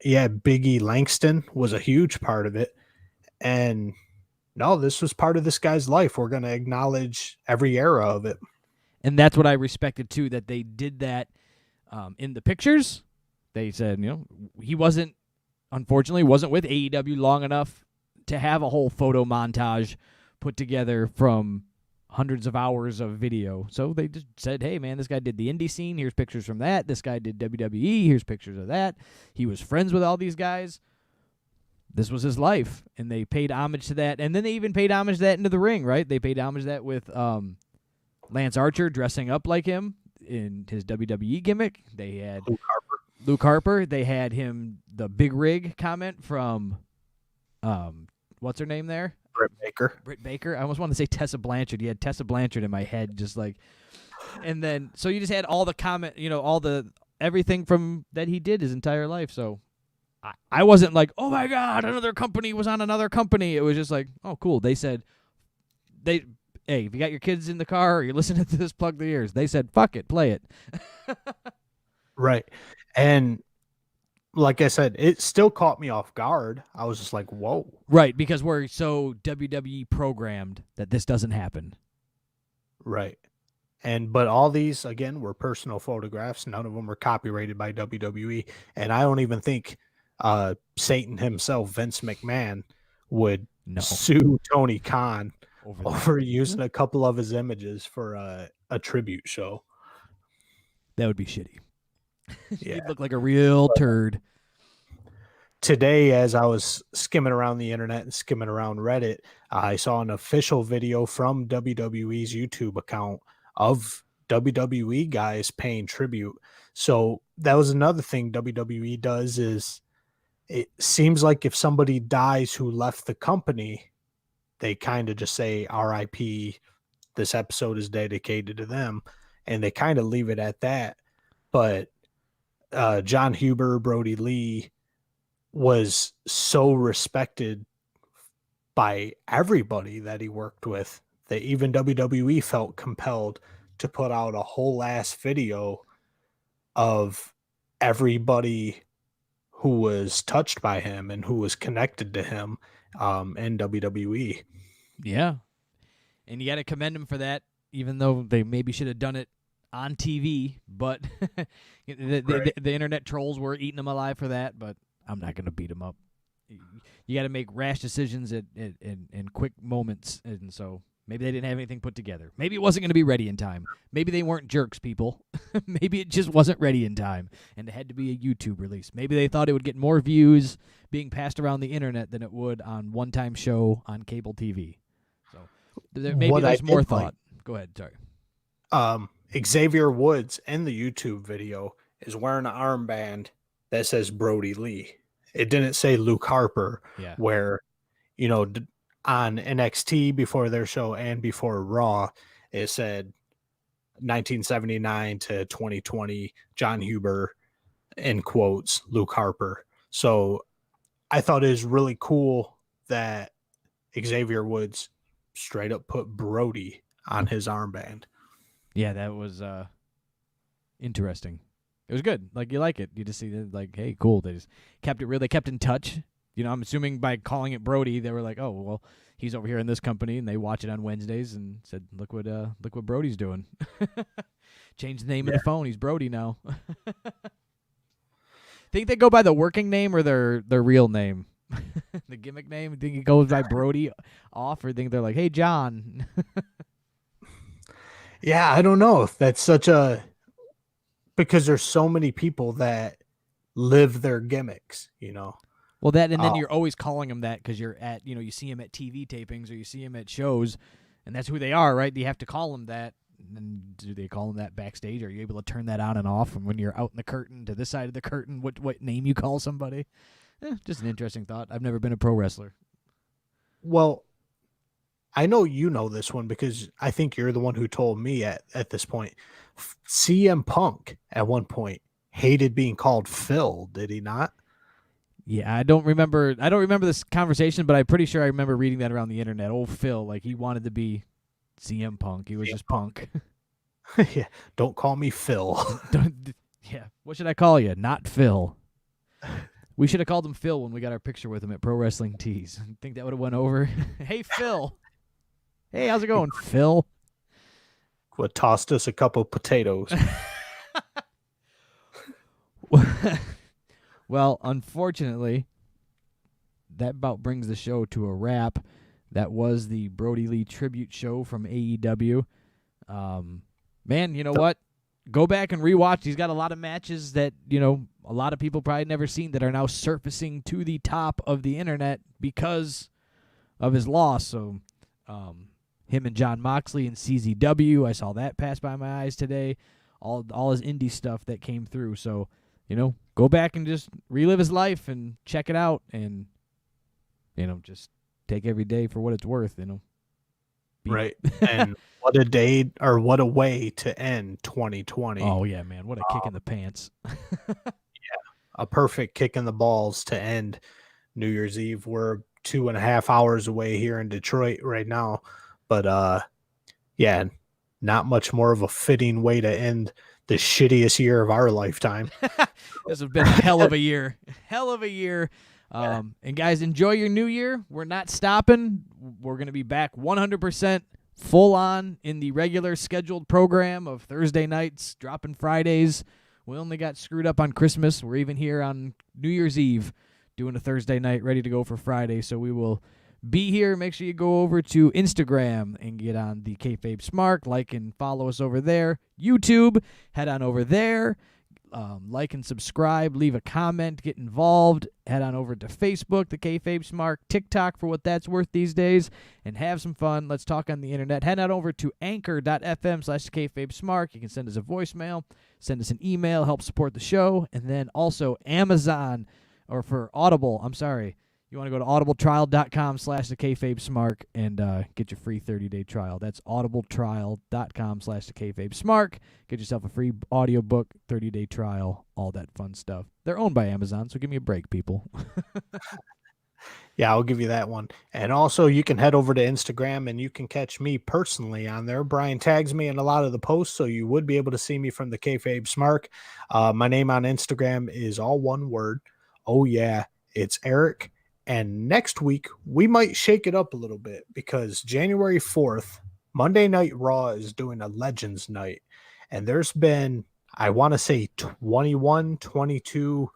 Yeah, Big E Langston was a huge part of it. And no, this was part of this guy's life. We're going to acknowledge every era of it. And that's what I respected, too, that they did that in the pictures. They said, he unfortunately wasn't with AEW long enough to have a whole photo montage put together from hundreds of hours of video. So they just said, hey, man, this guy did the indie scene. Here's pictures from that. This guy did WWE. Here's pictures of that. He was friends with all these guys. This was his life, and they paid homage to that. And then they even paid homage to that into the ring, right? They paid homage to that with Lance Archer dressing up like him in his WWE gimmick. They had Luke Harper. They had him, the big rig comment from, what's her name there? Britt Baker. I almost wanted to say Tessa Blanchard. You had Tessa Blanchard in my head, just like. And then, so you just had all the comment, everything from that he did his entire life. So I wasn't like, oh my God, another company was on another company. It was just like, oh, cool. They said, hey, if you got your kids in the car or you're listening to this, plug their ears. They said, fuck it, play it. Right. And like I said, it still caught me off guard. I was just like, whoa. Right, because we're so WWE programmed that this doesn't happen. Right. But all these, again, were personal photographs. None of them were copyrighted by WWE. And I don't even think Satan himself, Vince McMahon, would No. sue Tony Khan Over over using a couple of his images for a tribute show. that would be shitty. Yeah. You'd look like a real turd. Today, as I was skimming around the internet and skimming around Reddit, I saw an official video from WWE's YouTube account of WWE guys paying tribute. So that was another thing WWE does is it seems like if somebody dies who left the company, they kind of just say RIP, this episode is dedicated to them, and they kind of leave it at that. But John Huber, Brodie Lee was so respected by everybody that he worked with that even WWE felt compelled to put out a whole ass video of everybody who was touched by him and who was connected to him in WWE. Yeah. And you got to commend him for that, even though they maybe should have done it on TV. But the internet trolls were eating him alive for that, but I'm not going to beat him up. You got to make rash decisions in quick moments, and so maybe they didn't have anything put together. Maybe it wasn't going to be ready in time. Maybe they weren't jerks, people. Maybe it just wasn't ready in time, and it had to be a YouTube release. Maybe they thought it would get more views being passed around the internet than it would on one-time show on cable TV. So maybe there's more thought. Go ahead, sorry. Xavier Woods in the YouTube video is wearing an armband that says Brodie Lee. It didn't say Luke Harper, where, you know, on NXT before their show and before Raw, it said 1979 to 2020, John Huber, in quotes, Luke Harper. So I thought it was really cool that Xavier Woods straight up put Brodie on his armband. Yeah, that was interesting. It was good. Like, you like it. You just see that, like, hey, cool. They just kept it real. They kept in touch. You know, I'm assuming by calling it Brodie, they were like, oh, well, he's over here in this company, and they watch it on Wednesdays and said, look what Brodie's doing. Changed the name of the phone. He's Brodie now. Think they go by the working name or their real name? The gimmick name? Think it goes by Brodie off, or think they're like, hey, John? Yeah, I don't know. That's such a... Because there's so many people that live their gimmicks, you know. Well, that, and then you're always calling them that because you're at, you know, you see them at TV tapings or you see them at shows, and that's who they are, right? You have to call them that. And do they call them that backstage? Are you able to turn that on and off? And when you're out in the curtain to this side of the curtain, what name you call somebody? Just an interesting thought. I've never been a pro wrestler. Well, I know you know this one because I think you're the one who told me at this point. CM Punk at one point hated being called Phil, did he not? Yeah, I don't remember this conversation, but I'm pretty sure I remember reading that around the internet. Oh, Phil, like he wanted to be CM Punk. He was just Punk. Yeah, don't call me Phil. Yeah, what should I call you? Not Phil. We should have called him Phil when we got our picture with him at Pro Wrestling Tees. Think that would have went over? Hey, Phil. Hey, how's it going, Phil? What tossed us a couple potatoes. Well, unfortunately, that about brings the show to a wrap. That was the Brodie Lee tribute show from AEW. Man, you know what? Go back and rewatch. He's got a lot of matches that, you know, a lot of people probably never seen that are now surfacing to the top of the internet because of his loss. So, him and John Moxley and CZW, I saw that pass by my eyes today. All his indie stuff that came through. So, you know, go back and just relive his life and check it out and, you know, just take every day for what it's worth, you know. Right. And what a day or what a way to end 2020. Oh, yeah, man. What a kick in the pants. Yeah. A perfect kick in the balls to end New Year's Eve. We're 2.5 hours away here in Detroit right now. But, yeah, not much more of a fitting way to end the shittiest year of our lifetime. This has been a hell of a year. Hell of a year. And guys, enjoy your new year. We're not stopping. We're going to be back 100% full on in the regular scheduled program of Thursday nights, dropping Fridays. We only got screwed up on Christmas. We're even here on New Year's Eve doing a Thursday night, ready to go for Friday. So we will be here. Make sure you go over to Instagram and get on the KayFabe Smark. Like and follow us over there. YouTube, head on over there. Like and subscribe. Leave a comment. Get involved. Head on over to Facebook, the KayFabe Smark, TikTok for what that's worth these days, and have some fun. Let's talk on the internet. Head on over to anchor.fm/KayFabe Smark. You can send us a voicemail, send us an email, help support the show, and then also Amazon, or for Audible, I'm sorry. You want to go to audibletrial.com/thekayfabesmark and get your free 30-day trial. That's audibletrial.com/thekayfabesmark. Get yourself a free audiobook, 30-day trial, all that fun stuff. They're owned by Amazon, so give me a break, people. Yeah, I'll give you that one. And also, you can head over to Instagram and you can catch me personally on there. Brian tags me in a lot of the posts, so you would be able to see me from the KayFabe Smark. My name on Instagram is all one word. Oh, yeah, it's Eric. And next week, we might shake it up a little bit because January 4th, Monday Night Raw is doing a Legends Night. And there's been, I want to say 21, 22,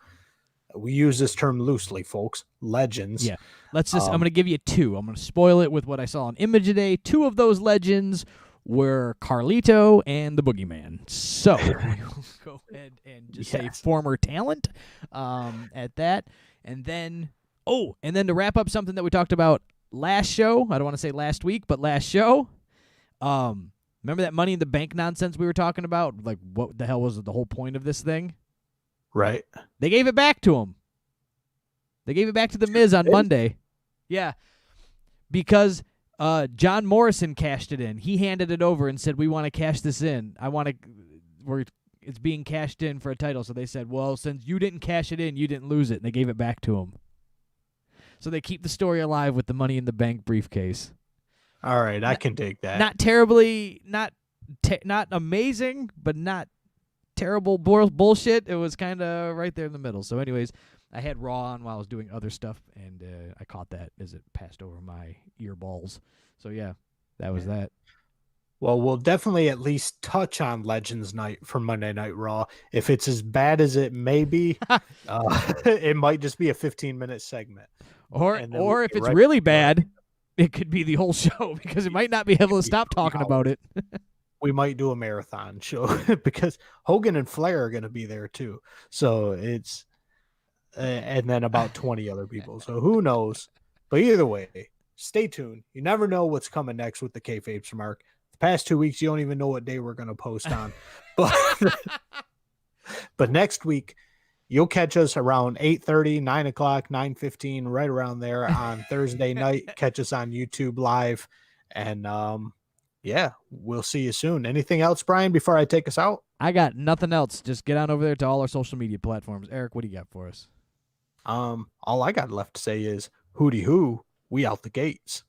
we use this term loosely, folks, legends. Yeah. Let's just, I'm going to give you two. I'm going to spoil it with what I saw on Image today. Two of those legends were Carlito and the Boogeyman. So we'll go ahead and just say former talent at that. And then to wrap up something that we talked about last show, I don't want to say last week, but last show, remember that Money in the Bank nonsense we were talking about? Like, what the hell was the whole point of this thing? Right. They gave it back to him. They gave it back to The Miz on Monday. Yeah. Because John Morrison cashed it in. He handed it over and said, we want to cash this in. It's being cashed in for a title. So they said, well, since you didn't cash it in, you didn't lose it. And they gave it back to him. So they keep the story alive with the Money in the Bank briefcase. All right, I can dig that. Not terribly, not amazing, but not terrible bullshit. It was kind of right there in the middle. So anyways, I had Raw on while I was doing other stuff, and I caught that as it passed over my earballs. So yeah, that was that. Well, we'll definitely at least touch on Legends Night for Monday Night Raw. If it's as bad as it may be, it might just be a 15-minute segment. Or if it's really bad, it could be the whole show because it might not be able to stop talking about it. We might do a marathon show because Hogan and Flair are going to be there too. So it's and then about 20 other people. So who knows? But either way, stay tuned. You never know what's coming next with the KayFabe Smark. The past 2 weeks, you don't even know what day we're going to post on. But next week, you'll catch us around 8:30, 9 o'clock, 9:15, right around there on Thursday night. Catch us on YouTube Live. And yeah, we'll see you soon. Anything else, Brian, before I take us out? I got nothing else. Just get on over there to all our social media platforms. Eric, what do you got for us? All I got left to say is hooty hoo, we out the gates.